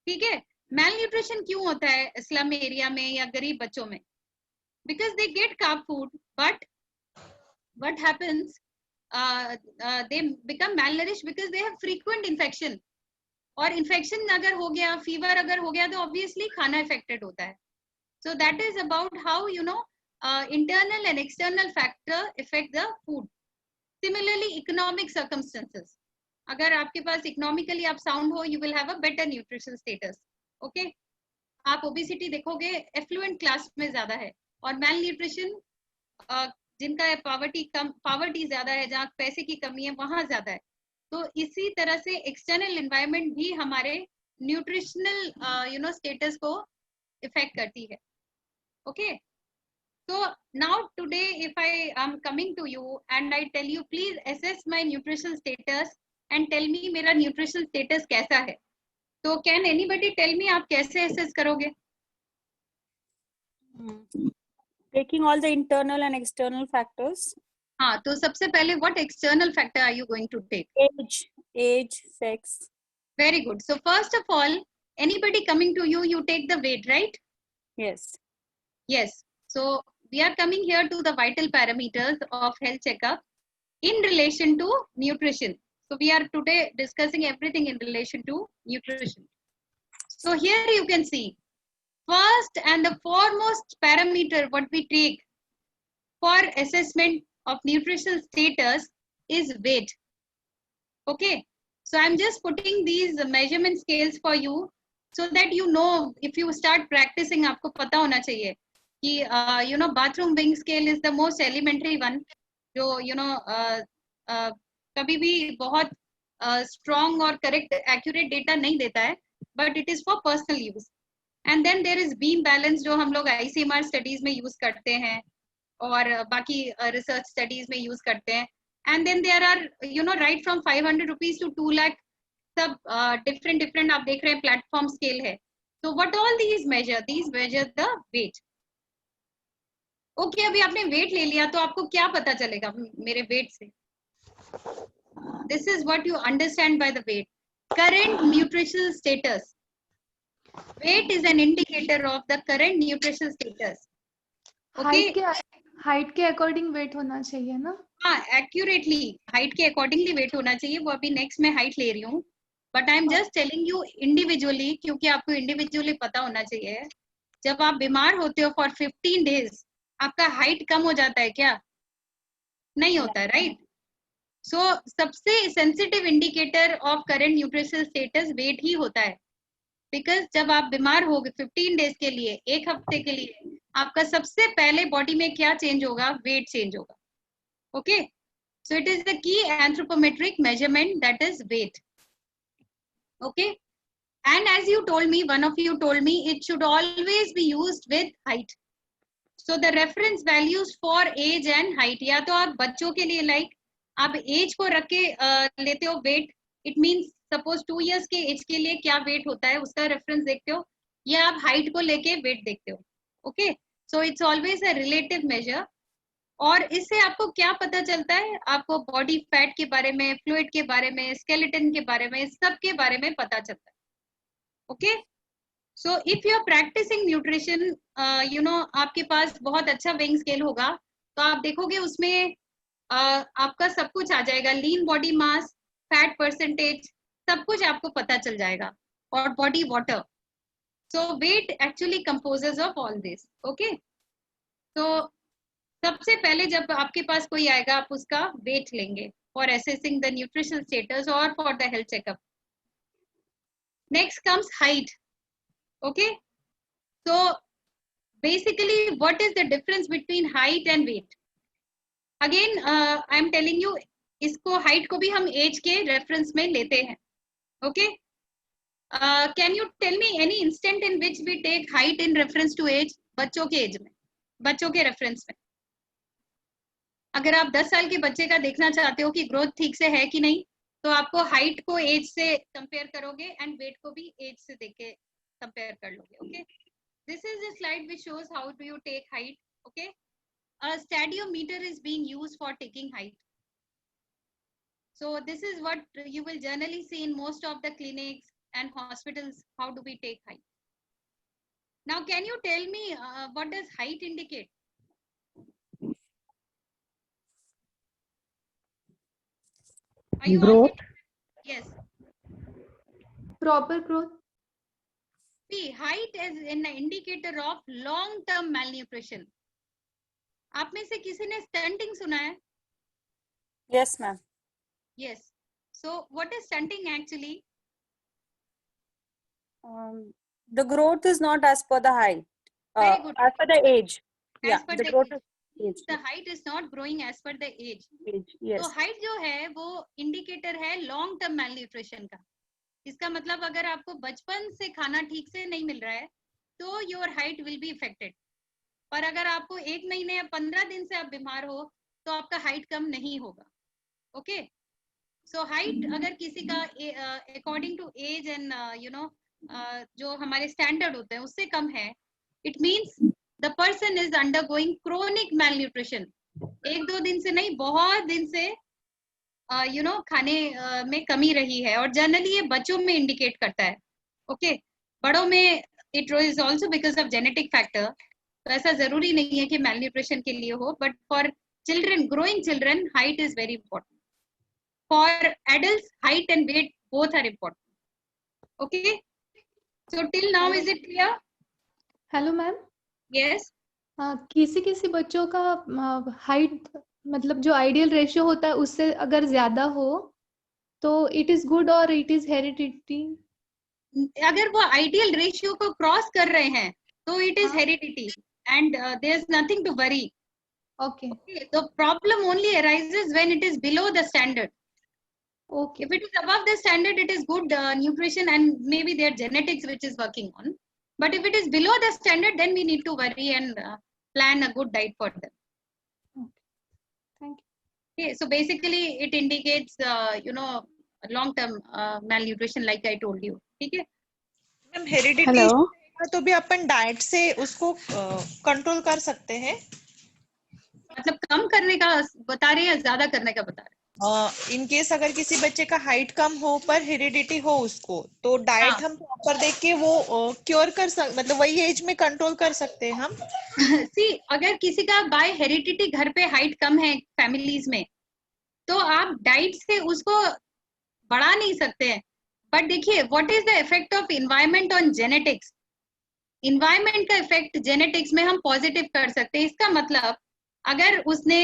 B: ठीक है? Malnutrition क्यों होता है स्लम एरिया में या गरीब बच्चों में? Because they get carb food, but what happens? They become malnourished because they have frequent infection. और infection अगर हो गया, fever अगर हो गया, तो obviously खाना affected होता है. So that is about how internal and external factor affect the food. Similarly, economic circumstances. अगर आपके पास economically आप sound हो, you will have a better nutritional status. Okay? आप obesity देखोगे affluent class में ज़्यादा है, और malnutrition जिनका poverty ज़्यादा है, जहाँ पैसे की कमी है, वहाँ ज़्यादा है. तो इसी तरह से external environment भी हमारे nutritional status को affect करती है. Okay? So now today if I am coming to you and I tell you please assess my nutritional status and tell me मेरा nutritional status कैसा है, तो can anybody tell me आप कैसे assess करोगे?
E: Taking all the internal and external factors.
B: हाँ, तो सबसे पहले what external factor are you going to take?
E: Age, sex.
B: Very good. So first of all, anybody coming to you, you take the weight, right?
E: Yes.
B: Yes. So we are coming here to the vital parameters of health checkup in relation to nutrition. So we are today discussing everything in relation to nutrition. So here you can see, first and the foremost parameter what we take for assessment of nutritional status is weight. Okay. So I'm just putting these measurement scales for you so that you know, if you start practicing, आपको पता होना चाहिए कि bathroom wing scale is the most elementary one, जो कभी भी बहुत strong और correct accurate data नहीं देता है, but it is for personal use. And then there is beam balance जो हम लोग ICMR studies में use करते हैं और बाकी research studies में use करते हैं. And then there are right from 500 rupees to 2 lakh सब different आप देख रहे हैं platform scale है. So what all these measure? These measure the weight. Okay अभी आपने वेट ले लिया तो आपको क्या पता चलेगा मेरे वेट से? This is what you understand by the weight. Current nutritional status. Weight is an indicator of the current nutritional status.
G: Height के अकॉर्डिंग वेट होना चाहिए ना?
B: हाँ, एक्यूरेटली हाइट के अकॉर्डिंगली वेट होना चाहिए. वो अभी नेक्स्ट में हाइट ले रही हूँ, but I am just telling you individually, क्योंकि आपको इंडिविजुअली पता होना चाहिए. जब आप बीमार होते हो फॉर 15 डेज, आपका हाइट कम हो जाता है क्या? नहीं होता है, राइट? सो सबसे sensitive indicator of current nutritional status weight ही होता है. बिकॉज जब आप बीमार हो गए 15 डेज के लिए, एक हफ्ते के लिए, आपका सबसे पहले बॉडी में क्या चेंज होगा? वेट चेंज होगा. Okay, so it is the key anthropometric measurement, that is weight. Okay, and as you told me, one of you told me, it should always be used with height. So the reference values for age and height, या तो आप बच्चों के लिए like आप age को रख के लेते हो weight, it means suppose 2 years के age के लिए क्या weight होता है उसका reference देखते हो, या आप height को लेके weight देखते हो. Okay, so it's always a relative measure. और इससे आपको क्या पता चलता है? आपको body fat के बारे में, fluid के बारे में, skeleton के बारे में, सब के बारे में पता चलता है. Okay, so if you are practicing nutrition, you know, आपके पास बहुत अच्छा weighing scale होगा, तो आप देखोगे उसमें आपका सब कुछ आ जाएगा, lean body mass, fat percentage, सब कुछ आपको पता चल जाएगा, और body water. So weight actually composes of all this. Okay, so सबसे पहले जब आपके पास कोई आएगा, आप उसका weight लेंगे for assessing the nutritional status or for the health checkup. Next comes height. Okay, so basically what is the difference between height and weight? Again I am telling you, इसको height को भी हम age के reference में लेते हैं. Okay, can you tell me any instant in which we take height in reference to age? बच्चों के age में, बच्चों के reference में. अगर आप 10 साल के बच्चे का देखना चाहते हो कि growth ठीक से है कि नहीं, तो आपको height को age से compare करोगे and weight को भी age से देख के compare कर लोगे. Okay, this is a slide which shows how do you take height. Okay, a stadiometer is being used for taking height. So this is what you will generally see in most of the clinics and hospitals. How do we take height? Now can you tell me what does height indicate? Are you
G: Growth.
B: Yes.
G: Proper growth.
B: See, height is an indicator of long-term malnutrition. आप में से किसी ने stunting सुना है?
E: Yes, ma'am.
B: Yes. So what is stunting actually?
E: The growth is not as per the height.
B: Very good.
E: As per the age.
B: As
E: Yeah,
B: per
E: the
B: the
E: growth
B: age.
E: is age.
B: The height is not growing as per the age.
E: Yes.
B: तो height जो है वो indicator है long term malnutrition का. इसका मतलब अगर आपको बचपन से खाना ठीक से नहीं मिल रहा है, तो your height will be affected. पर अगर आपको 1 महीने या 15 दिन से आप बीमार हो, तो आपका height कम नहीं होगा. Okay, so height अगर किसी का according to age and you know जो हमारे standard होते हैं उससे कम है, it means the person is undergoing chronic malnutrition. 1-2 दिन से नहीं, बहुत दिन से you know खाने में कमी रही है, और जनरली ये बच्चों में इंडिकेट करता है. ओके, बड़ों में it is also because of genetic factor. तो ऐसा जरूरी नहीं है कि malnutrition के लिए हो, but for children, growing children, height is very important. For adults, height and weight both are important. Okay, so till now is it clear?
G: Hello ma'am.
B: Yes.
G: किसी किसी बच्चों का हाइट मतलब जो आइडियल रेशियो होता है उससे अगर ज्यादा हो तो इट इज गुड और इट इज हेरिडिटी.
B: अगर वो आइडियल रेशियो को क्रॉस कर रहे हैं तो it is heredity and there is nothing to worry.
G: Okay.
B: The problem only arises when it is below the standard.
G: Okay.
B: If it is above the standard, it is good nutrition and maybe their genetics which is working on. But if it is below the standard, then we need to worry and plan a good diet for them.
G: Okay. Thank you.
B: Okay, so basically it indicates you know long-term malnutrition like I told you. ठीक है?
F: Ma'am heredity तो भी अपन diet से उसको control कर सकते हैं.
B: मतलब कम करने का बता रहे हैं या ज्यादा करने का बता रहे हैं?
F: इन केस अगर किसी बच्चे का हाइट कम हो पर हेरिडिटी हो उसको, तो डाइट
B: हाँ।
F: हम प्रॉपर देख के वो क्योर कर मतलब वही एज में कंट्रोल कर सकते हैं हम।
B: सी अगर किसी का बाय हेरिडिटी घर पे हाइट कम है फैमिलीज में, तो आप डाइट से उसको बढ़ा नहीं सकते हैं। बट देखिए what is the effect of environment on genetics. Environment का इफेक्ट जेनेटिक्स में हम पॉजिटिव कर सकते हैं। इसका मतलब अगर उसने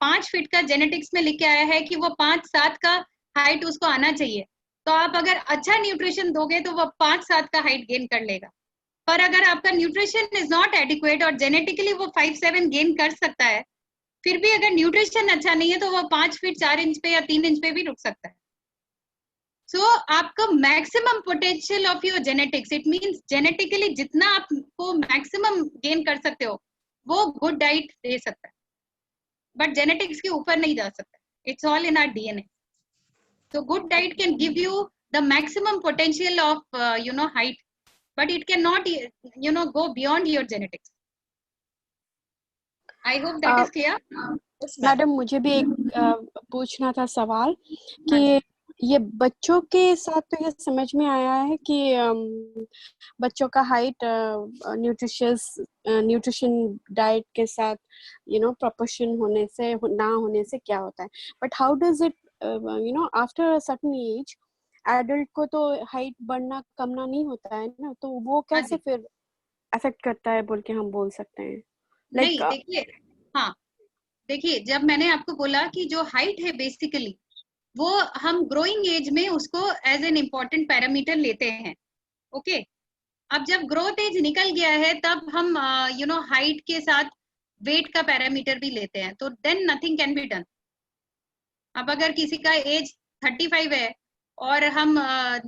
B: 5 फीट का जेनेटिक्स में लिख के आया है कि वो 5-7 का हाइट उसको आना चाहिए, तो आप अगर अच्छा न्यूट्रिशन दोगे तो वो 5-7 का हाइट गेन कर लेगा। पर अगर आपका न्यूट्रिशन इज नॉट एडिक्वेट और जेनेटिकली वो 5-7 गेन कर सकता है, फिर भी अगर न्यूट्रिशन अच्छा नहीं है तो वो 5 फीट 4 इंच पे या 3 इंच पे भी रुक सकता है। सो आपका maximum potential of your genetics, it means genetically जितना आपको मैक्सिमम गेन कर सकते हो वो गुड डाइट दे सकता है, बट जेनेटिक्स के ऊपर नहीं जा सकता। It's all in our DNA. So good diet can give you the maximum potential of height, but it cannot go beyond your genetics. I hope that is clear.
L: Madam मुझे भी एक पूछना था सवाल कि ये बच्चों के साथ तो ये समझ में आया है कि बच्चों का हाइट न्यूट्रिशन डाइट के साथ प्रोपोर्शन होने से ना होने से क्या होता है, but how does it after a certain age adult को तो हाइट बढ़ना कमना नहीं होता है ना, तो वो कैसे फिर अफेक्ट करता है बोल के हम बोल सकते हैं?
B: नहीं देखिए, हाँ देखिए, जब मैंने आपको बोला कि जो हाइट है बेसिकली वो हम ग्रोइंग एज में उसको एज एन इम्पोर्टेंट पैरामीटर लेते हैं। ओके, अब जब ग्रोथ एज निकल गया है तब हम हाइट के साथ वेट का पैरामीटर भी लेते हैं, तो then nothing can be done. अब अगर किसी का एज 35 है और हम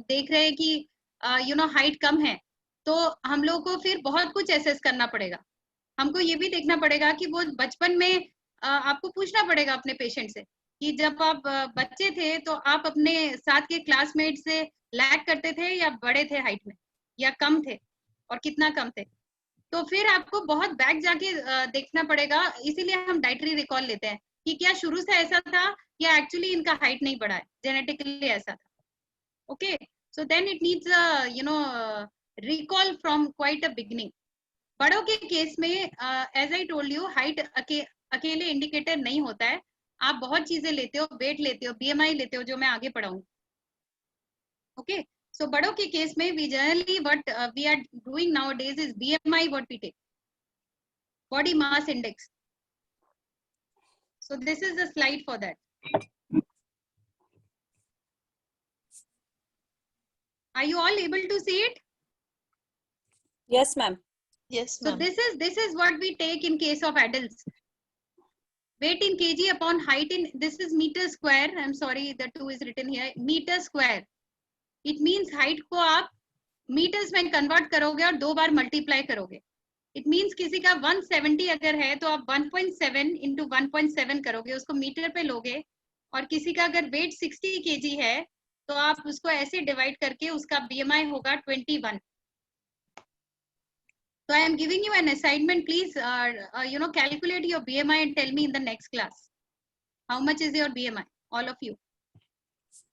B: देख रहे हैं कि हाइट कम है, तो हम लोग को फिर बहुत कुछ एसेस करना पड़ेगा। हमको ये भी देखना पड़ेगा कि वो बचपन में आपको पूछना पड़ेगा अपने पेशेंट से कि जब आप बच्चे थे तो आप अपने साथ के क्लासमेट से लैग करते थे या बड़े थे हाइट में, या कम थे और कितना कम थे। तो फिर आपको बहुत बैक जाके देखना पड़ेगा। इसीलिए हम डाइटरी रिकॉल लेते हैं कि क्या शुरू से ऐसा था या एक्चुअली इनका हाइट नहीं बढ़ा है, जेनेटिकली ऐसा था। Okay, so then it needs recall from quite a beginning. बड़ों के केस में as I told you, height अकेले इंडिकेटर नहीं होता है। आप बहुत चीजें लेते हो, वेट लेते हो, बीएमआई लेते हो, जो मैं आगे पढ़ाऊंगी। ओके, सो बड़ों के केस में we generally what we are doing nowadays is BMI, what we take, body mass index. So this is the slide for that. Are you all able to see it?
E: Yes, ma'am.
F: Yes,
B: So
F: ma'am.
B: this is what we take in case of adults. Weight in kg upon height in, this is meter square. I'm sorry, the 2 is written here. Meter square. It means height को आप meters में convert करोगे और 2 बार multiply करोगे. It means किसी का 170 अगर है तो आप 1.7 into 1.7 करोगे, उसको मीटर पे लोगे। और किसी का अगर weight 60 kg है तो आप उसको ऐसे डिवाइड करके उसका BMI होगा 21. So I am giving you an assignment. Please, calculate your BMI and tell me in the next class how much is your BMI, all of you.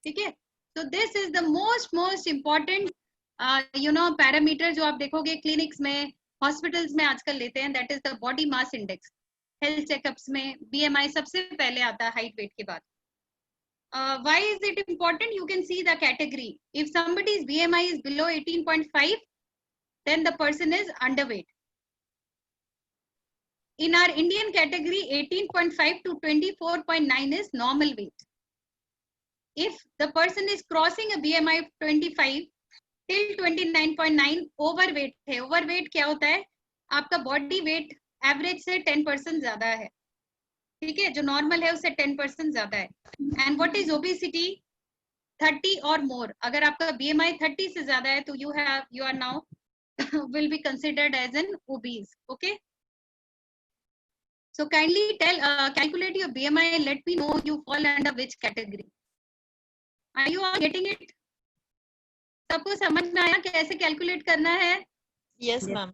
B: Okay. So this is the most important, parameter जो आप देखोगे clinics में, hospitals में आजकल लेते हैं. That is the body mass index. Health checkups में BMI सबसे पहले आता है height weight के बाद. Why is it important? You can see the category. If somebody's BMI is below 18.5, then the person is underweight. In our Indian category, 18.5 to 24.9 is normal weight. If the person is crossing a BMI of 25 till 29.9, overweight है. Overweight क्या होता है? आपका body weight average से 10% ज़्यादा है. ठीक है, जो नॉर्मल है उससे 10% ज्यादा है. And what is obesity? 30 और मोर. अगर आपका BMI 30 से ज्यादा है तो you are now will be considered as an obese. Okay, so kindly calculate your BMI and let me know you fall under which category. Are you all getting it? सबको समझ में आया कैसे कैलकुलेट करना है?
F: Yes, ma'am.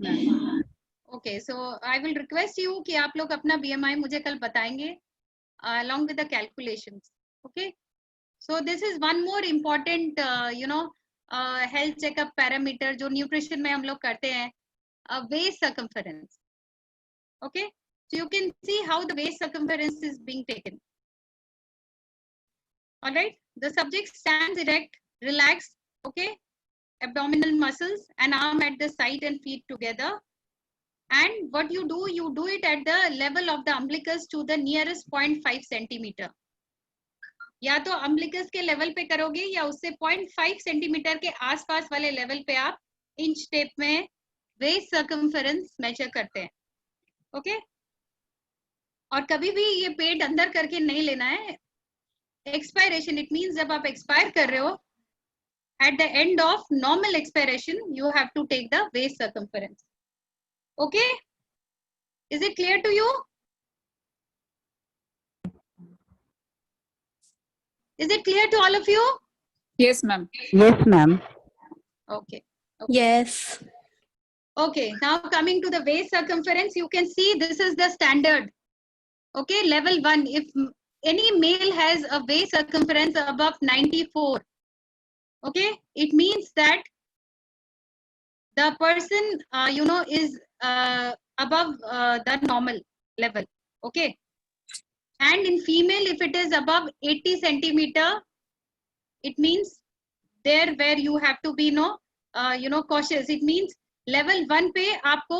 B: Okay, so I will request you कि आप लोग अपना BMI मुझे कल बताएंगे along with the calculations. Okay, so this is one more important health checkup parameter जो nutrition में हम लोग करते हैं, waist circumference. Okay, so you can see how the waist circumference is being taken. All right, the subject stands erect, relaxed. Okay, abdominal muscles and arm at the side and feet together. And what you do it at the level of the umbilicus to the nearest 0.5 centimeter. या तो umbilicus के level पे करोगे या उससे 0.5 centimetre के आसपास वाले लेवल पे आप इंच टेप में वेस्ट सर्कमफेरेंस मेजर करते हैं. ओके, और कभी भी ये पेट अंदर करके नहीं लेना है. एक्सपायरेशन, इट मींस जब आप एक्सपायर कर रहे हो, at the end of normal expiration you have to take the waist circumference. Okay, is it clear to you? Is it clear to all of you?
D: Yes, ma'am.
M: Yes, ma'am.
B: Okay.
L: Yes.
B: Okay, now coming to the waist circumference, you can see this is the standard. Okay, level 1. If any male has a waist circumference above 94, okay, it means that the person is above the normal level. Okay, and in female, if it is above 80 centimeter, it means there where you have to be cautious. It means level 1 पे आपको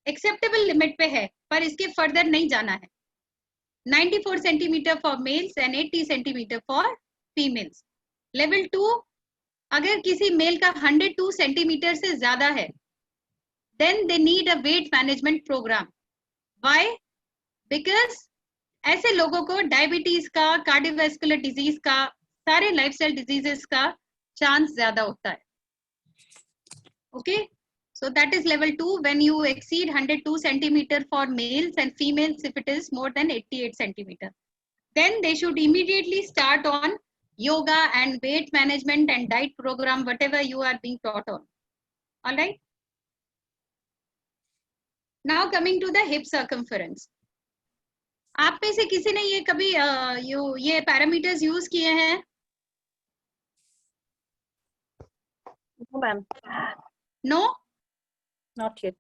B: acceptable limit पे है, पर इसके further नहीं जाना है. 94 centimeter for males and 80 centimeter for females. Level 2, अगर किसी मेल का 102 सेंटीमीटर से ज्यादा है, then they need a weight management program. Why? Because ऐसे लोगों को डायबिटीज का, कार्डियोवैस्कुलर डिजीज का, सारे लाइफस्टाइल डिजीजेस का चांस ज्यादा होता है. Okay, so that is level 2 when you exceed 102 centimeter for males and females if it is more than 88 centimeter. Then they should immediately start on yoga and weight management and diet program, whatever you are being taught on. All right. Now coming to the hip circumference. आप में से किसी ने ये कभी ये parameters use किए हैं?
E: No, ma'am.
B: No?
E: Not yet.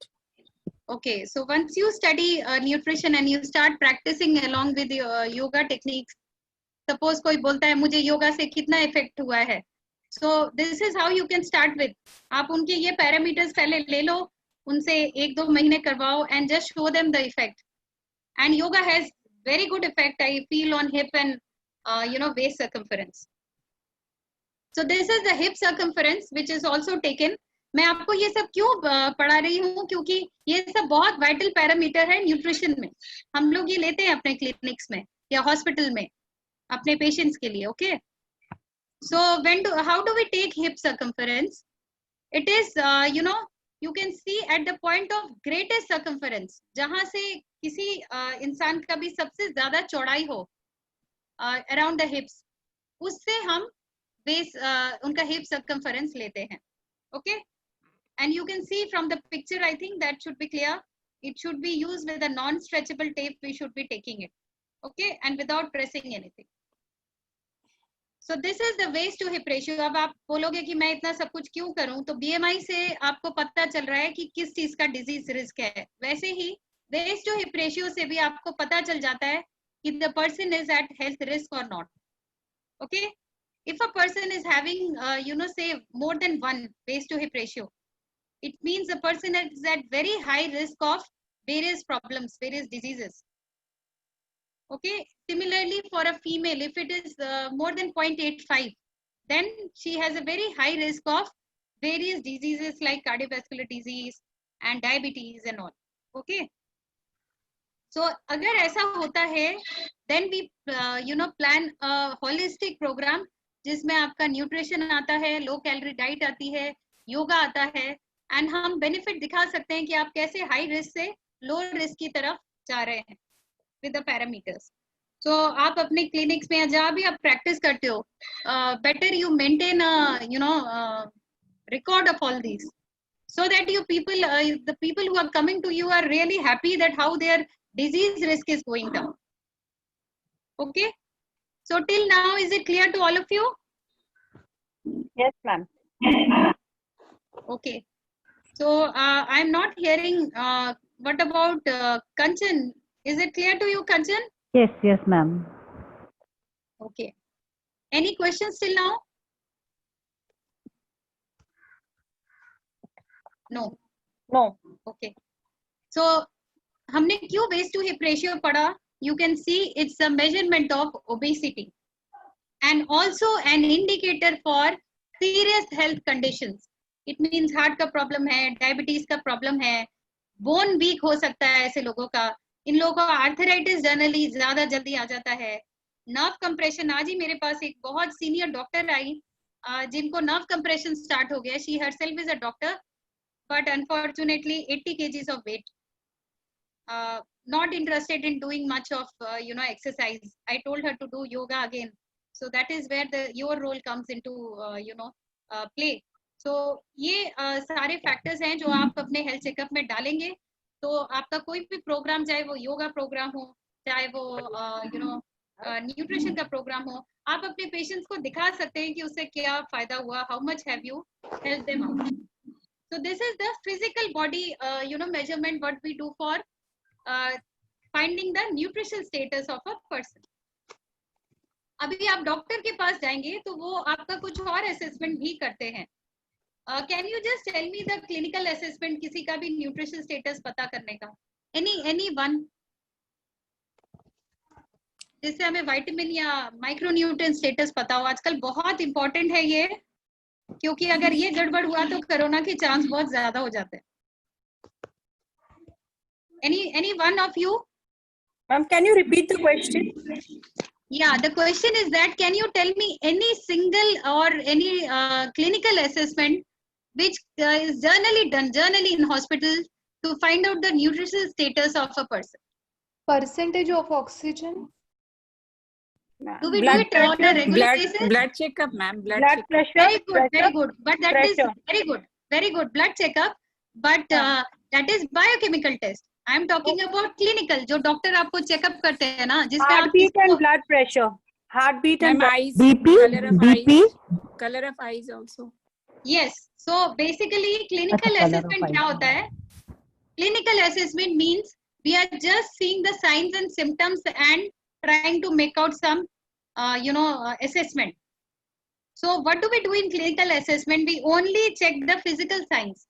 B: Okay, so once you study nutrition and you start practicing along with your yoga techniques, suppose कोई बोलता है मुझे योगा से कितना इफेक्ट हुआ है, so this is how you can start with. आप उनके ये पैरामीटर्स पहले ले लो, उनसे 1-2 महीने करवाओ and just show them the effect. And yoga has very good effect, I feel, on hip and waist circumference. So this is the hip circumference which is also taken. मैं आपको ये सब क्यों पढ़ा रही हूँ, क्योंकि ये सब बहुत वाइटल पैरामीटर है न्यूट्रिशन में. हम लोग ये लेते हैं अपने क्लिनिक्स में या हॉस्पिटल में अपने पेशेंट्स के लिए. Okay, so how do we take hip circumference? It is you can see at the point of greatest circumference, जहां से किसी इंसान का भी सबसे ज्यादा चौड़ाई हो around the hips, उससे हम बेस उनका hip circumference लेते हैं. Okay, and you can see from the picture, I think that should be clear. It should be used with a non-stretchable tape. We should be taking it, okay, and without pressing anything. So this is the waist to hip ratio. अब आप बोलोगे कि मैं इतना सब कुछ क्यों करूं, तो BMI से आपको पता चल रहा है कि किस चीज का डिजीज रिस्क है. वैसे ही waist to hip ratio से भी आपको पता चल जाता है कि the person is at health risk or not. Okay, if a person is having say more than 1 waist to hip ratio, it means the person is at very high risk of various problems, various diseases. Okay, similarly for a female, if it is more than 0.85, then she has a very high risk of various diseases like cardiovascular disease and diabetes and all. Okay, so अगर ऐसा होता है, then we plan a holistic program जिसमें आपका nutrition आता है, low calorie diet आती है, योगा आता है, एंड हम बेनिफिट दिखा सकते हैं कि आप कैसे हाई रिस्क से लो रिस्क की तरफ जा रहे हैं विद द पैरामीटर्स. सो आप अपने क्लिनिक्स में जहाँ भी आप प्रैक्टिस करते हो, better you maintain record of all these. so that you people, the people who are coming to you are really happy that how their disease risk is going down. Okay. So till now, is it clear to all of you?
E: Yes, ma'am.
B: Okay. So I'm not hearing. What about Kanchan? Is it clear to you, Kanchan?
M: Yes, yes, ma'am.
B: Okay. Any questions till now? No.
E: No.
B: Okay. So हमने क्यों waist to hip ratio पढ़ा? You can see it's a measurement of obesity and also an indicator for serious health conditions. It means heart का problem है, diabetes का problem है, bone weak हो सकता है ऐसे लोगों का. इन लोगों का arthritis जनरली ज्यादा जल्दी आ जाता है. Nerve compression, आज ही मेरे पास एक बहुत senior doctor आई जिनको nerve compression start हो गया. She herself is a doctor, but unfortunately 80 kgs of weight. Not interested in doing much of exercise. I told her to do yoga again. So that is where your role comes into play. So ये सारे factors हैं जो आप अपने health checkup में डालेंगे. तो आपका कोई भी program, चाहे वो yoga program हो, चाहे वो nutrition का program हो, आप अपने patients को दिखा सकते हैं कि उससे क्या फायदा हुआ. How much have you helped them out? So this is the physical body measurement what we do for finding the nutritional status of a person. अभी आप डॉक्टर के पास जाएंगे तो वो आपका कुछ और असेसमेंट भी करते हैं. Can you just tell me the clinical assessment किसी का भी न्यूट्रिशन स्टेटस पता करने का? एनी वन, जिससे हमें विटामिन या माइक्रोन्यूट्रिएंट स्टेटस पता हो. आजकल बहुत इंपॉर्टेंट है ये, क्योंकि अगर ये गड़बड़ हुआ तो कोरोना के चांस बहुत ज्यादा हो जाते हैं. Any one of you?
E: Ma'am, can you repeat the question?
B: Yeah, the question is that can you tell me any single or any clinical assessment which is generally in hospital to find out the nutritional status of a person?
G: Percentage of oxygen.
B: Do we do it on a regular basis?
D: Blood checkup, ma'am. Blood
B: pressure. Very good. But that is very good. Blood checkup. But that is biochemical test. I am talking about clinical, जो doctor आपको checkup करते हैं ना, जिसमें
E: heartbeat and blood pressure, heartbeat and
D: eyes,
M: BP,
D: color of eyes also.
B: Yes. So basically, clinical assessment क्या होता है? Clinical assessment means we are just seeing the signs and symptoms and trying to make out some, assessment. So what do we do in clinical assessment? We only check the physical signs.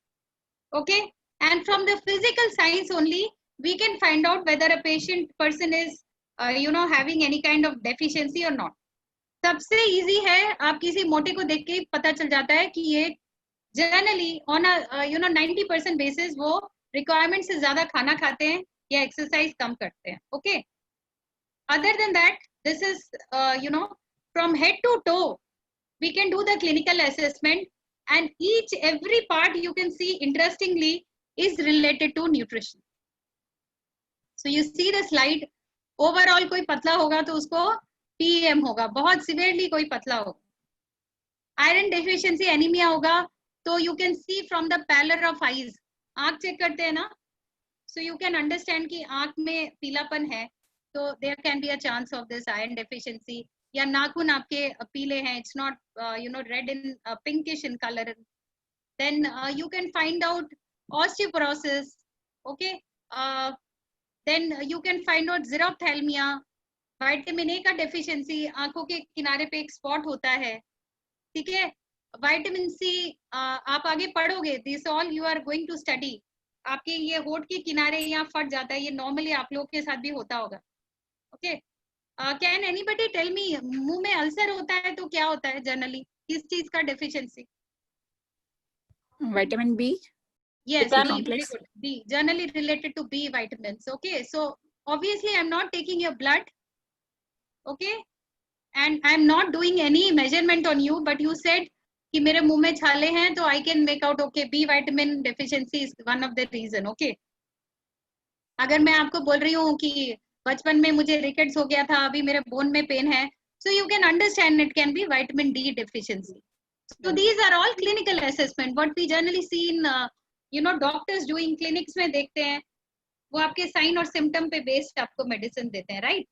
B: Okay. And from the physical signs only, we can find out whether a person is, having any kind of deficiency or not. सबसे easy है, आप किसी मोटे को देख के पता चल जाता है कि ये generally on a 90% basis वो requirement से ज़्यादा खाना खाते हैं या exercise कम करते हैं. Okay. Other than that, this is from head to toe, we can do the clinical assessment, and every part you can see interestingly is related to nutrition. So you see the slide. Overall कोई पतला होगा तो उसको PEM होगा, बहुत severely कोई पतला होगा. Iron deficiency anemia होगा तो you can see from the pallor of eyes. आँख चेक करते हैं ना, so you can understand कि आँख में पीलापन है, तो there can be a chance of this iron deficiency. या नाखून आपके पीले हैं, it's not red in pinkish in color. Then you can find out osteoporosis. Okay. Then you can find out xerophthalmia, vitamin A का deficiency, आंखों के किनारे पे एक spot होता है, ठीक है. Vitamin C आप आगे पढ़ोगे, this all you are going to study. आपके ये होठ के किनारे यहाँ फट जाता है, ये normally आप लोग के साथ भी होता होगा. Okay. Can anybody tell me मुंह में अल्सर होता है तो क्या होता है generally? किस चीज का deficiency?
D: Vitamin B.
B: Yes, B, very good. B, generally related to B vitamins. Okay, so obviously I'm not taking your blood. Okay, and I'm not doing any measurement on you, but you said कि मेरे मुंह में छाले हैं, तो I can make out okay B vitamin deficiency is one of the reason. Okay, अगर मैं आपको बोल रही हूँ कि बचपन में मुझे rickets हो गया था, अभी मेरे bone में pain है, so you can understand it can be vitamin D deficiency. So these are all clinical assessment. What we generally see in doctors doing clinics में देखते हैं, वो आपके साइन और सिम्टम पे बेस्ड आपको मेडिसिन देते हैं, right?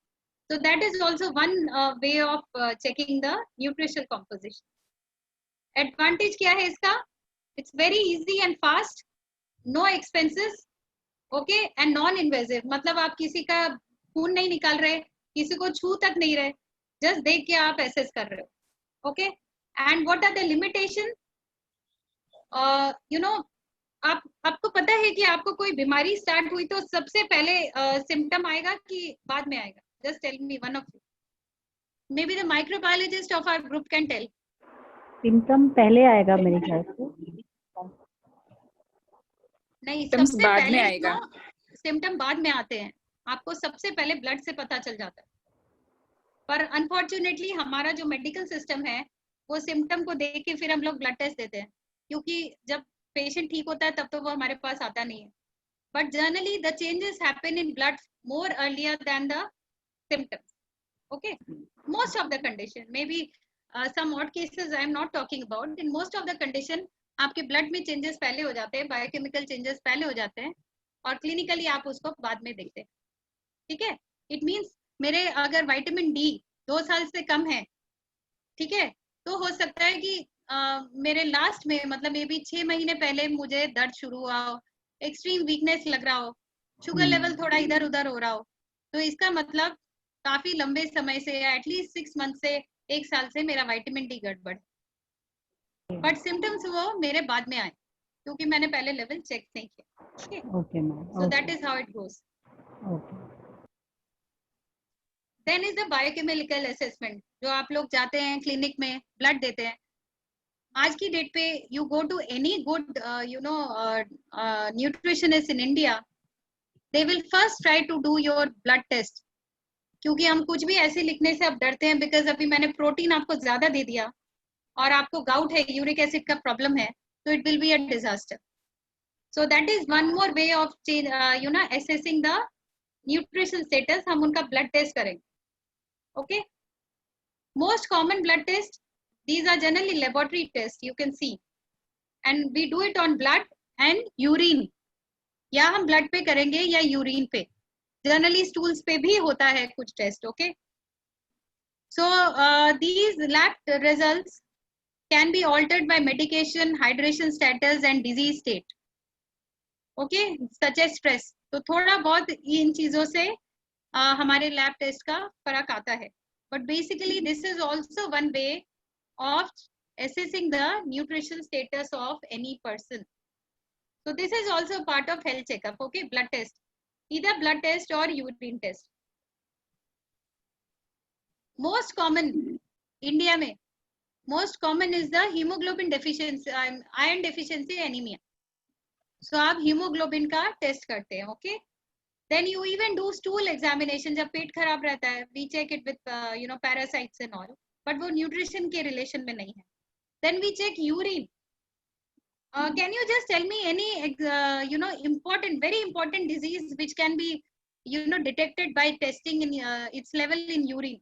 B: So that is also one way of checking the nutritional composition. Advantage क्या है इसका? It's very easy and fast, no expenses, okay, and non-invasive. मतलब आप किसी का खून नहीं निकाल रहे, किसी को छू तक नहीं रहे, just देख के आप assess कर रहे हो, okay? And what are the limitation? आपको पता है कि आपको कोई बीमारी स्टार्ट हुई तो सबसे पहले सिम्टम आएगा कि बाद में आएगा? Just tell me one of you. Maybe the microbiologist of our group can tell.
M: Symptom पहले आएगा मेरे ख्याल से।
B: नहीं,
D: Symptoms
B: सबसे
D: बाद में
B: पहले
D: आएगा।
B: सिम्टम बाद में आते हैं, आपको सबसे पहले ब्लड से पता चल जाता है। पर अनफॉर्चुनेटली हमारा जो मेडिकल सिस्टम है वो सिम्टम को देख के फिर हम लोग ब्लड टेस्ट देते हैं, क्योंकि जब पेशेंट ठीक होता है तब तो वो हमारे पास आता नहीं है। But generally the changes happen in blood more earlier than the symptoms. Okay, most of the condition, maybe some odd cases I am not talking about. In most of the condition, आपके blood में changes पहले हो जाते हैं, biochemical changes पहले हो जाते हैं, और clinically आप उसको बाद में देखते हैं, ठीक है? It means मेरे अगर vitamin D 2 साल से कम है, ठीक है, तो हो सकता है कि मेरे लास्ट में मतलब मे बी 6 महीने पहले मुझे दर्द शुरू हुआ हो, एक्सट्रीम वीकनेस लग रहा हो, शुगर लेवल थोड़ा इधर उधर हो रहा हो, तो इसका मतलब काफी लंबे समय से या एटलीस्ट 6 मंथ से 1 साल से मेरा विटामिन डी गड़बड़। बट सिम्टम्स वो मेरे बाद में आए क्योंकि मैंने पहले लेवल चेक नहीं किया।
M: Okay ma'am,
B: so that is how it goes. Then is the biochemical assessment, जो आप लोग जाते हैं क्लिनिक में ब्लड देते हैं। आज की डेट पे you go to any good nutritionist in India, they will first try to do your blood test, क्योंकि हम कुछ भी ऐसे लिखने से अब डरते हैं, बिकॉज अभी मैंने प्रोटीन आपको ज्यादा दे दिया और आपको गाउट है, यूरिक एसिड का प्रॉब्लम है, तो it will be a disaster. So that is one more way of assessing the nutrition status. हम उनका ब्लड टेस्ट करेंगे, okay? Most common blood test, these are generally laboratory tests, you can see, and we do it on blood and urine, या हम blood पे करेंगे या urine पे, generally stools पे भी होता है कुछ test, okay? So these lab results can be altered by medication, hydration status and disease state, okay, such as stress. तो थोड़ा बहुत इन चीजों से हमारे लैब टेस्ट का फर्क आता है, but basically this is also one way of assessing the nutritional status of any person. So this is also part of health checkup, okay? Blood test, either blood test or urine test. Most common India में most common is the hemoglobin deficiency, iron deficiency anemia. So आप hemoglobin का test करते हैं, okay? Then you even do stool examination, जब पेट खराब रहता है, we check it with parasites and all, but वो nutrition के relation में नहीं है. Then we check urine. Can you just tell me any important, very important disease which can be detected by testing in its level in urine?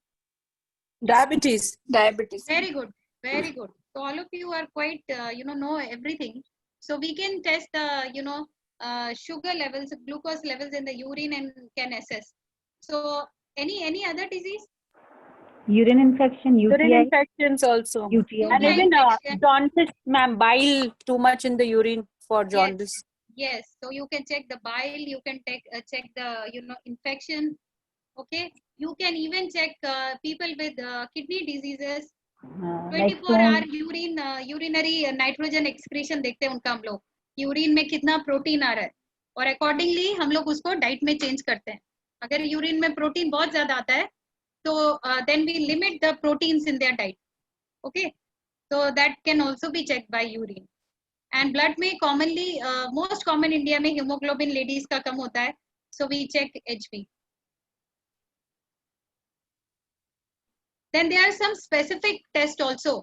L: Diabetes.
B: Very good, very good. So all of you are quite know everything. So we can test the sugar levels, glucose levels in the urine and can assess. So any other disease?
M: Urine infection, UTI.
E: Urine infections also.
M: UTI.
E: And even jaundice, ma'am, bile too much in the urine for jaundice.
B: Yes. So you can check the bile, you can check the infection. Okay. You can even check people with kidney diseases. 24-hour urine urinary nitrogen excretion देखते हैं उनका हम लोग, urine में कितना protein आ रहा है, और अकॉर्डिंगली हम लोग उसको डाइट में चेंज करते हैं। अगर यूरिन में प्रोटीन बहुत ज्यादा आता है तो then we limit the proteins in their diet, okay? So that can also be checked by urine. And blood में commonly most common India में hemoglobin ladies का कम होता है, so we check HB. Then there are some specific tests also,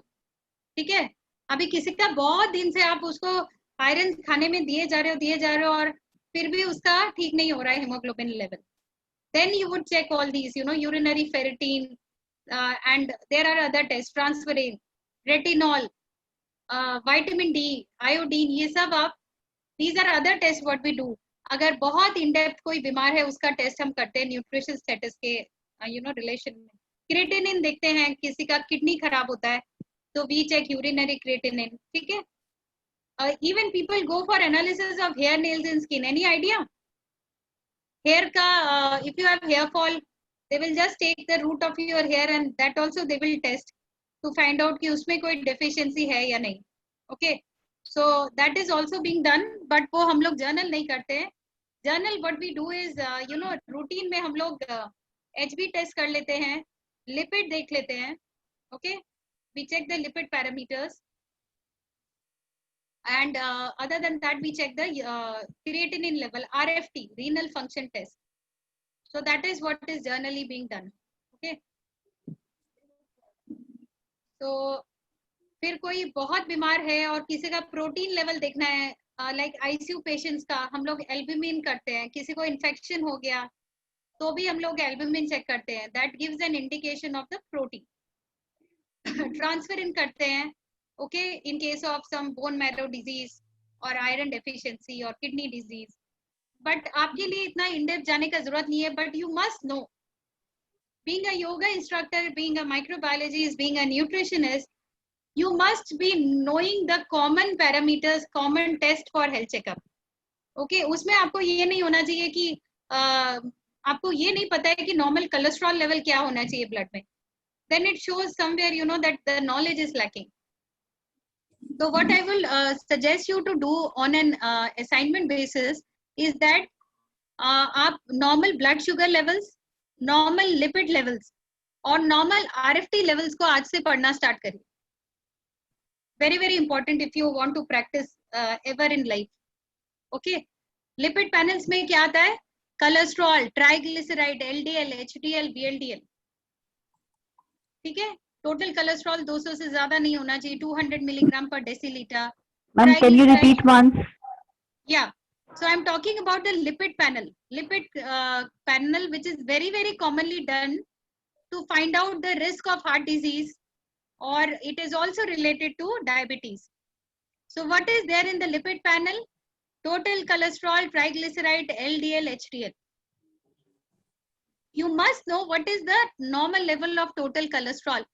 B: ठीक है? अभी किसी का बहुत दिन से आप उसको आयरन खाने में दिए जा रहे हो और फिर भी उसका ठीक नहीं हो रहा है hemoglobin level. Then you would check all these, urinary ferritin, and there are other tests, transferrin, retinol, vitamin D, iodine, ये सब आप These are other tests what we do. अगर बहुत इन डेप्थ कोई बीमार है उसका टेस्ट हम करते हैं न्यूट्रिशन स्टेटस के रिलेशन में. क्रिएटिनिन देखते हैं, किसी का किडनी खराब होता है तो वी चेक यूरिनरी क्रिएटिनिन. ठीक है. Even people go for analysis of hair, nails and skin. Any idea? Hair ka, if you have hair fall, they will just take the root of your hair and that also they will test to find out कि उसमें कोई deficiency है या नहीं. Okay. So that is also being done, but वो हम लोग journal नहीं करते हैं. Journal what we do is, routine में हम लोग HB test कर लेते हैं, lipid देख लेते हैं. Okay. We check the lipid parameters. And other than that, we check the creatinine level, RFT, renal function test. So that is what is generally being done. Okay. So फिर कोई बहुत बीमार है और किसी का प्रोटीन लेवल देखना है, लाइक ICU पेशेंट्स का हम लोग एल्बुमिन करते हैं. किसी को इन्फेक्शन हो गया तो भी हम लोग एल्बुमिन चेक करते हैं. That gives an indication of the protein. Transfer इन करते हैं. Okay, in case of some bone marrow disease or iron deficiency or kidney disease. But आपके लिए इतना in depth जाने का जरूरत नहीं है. But you must know, being a yoga instructor, being a microbiologist, being a nutritionist, you must be knowing the common parameters, common test for health checkup. Okay, उसमें आपको ये नहीं होना चाहिए कि आपको ये नहीं पता है कि normal cholesterol level क्या होना चाहिए blood में. Then it shows somewhere that the knowledge is lacking. So what I will suggest you to do on an assignment basis is that आप normal blood sugar levels, normal lipid levels और normal RFT levels को आज से पढ़ना start करिए. Very, very important if you want to practice ever in life. Okay. Lipid panels में क्या आता है? Cholesterol, triglyceride, LDL, HDL, VLDL. ठीक है. Total cholesterol 200 से ज्यादा नहीं होना चाहिए. 200 milligram per deciliter.
M: Ma'am, can you repeat once?
B: Yeah. So I'm talking about the lipid panel. Lipid panel, which is very, very commonly done to find out the risk of heart disease, or it is also related to diabetes. So what is there in the lipid panel? Total cholesterol, triglyceride, LDL, HDL. You must know what is the normal level of total cholesterol.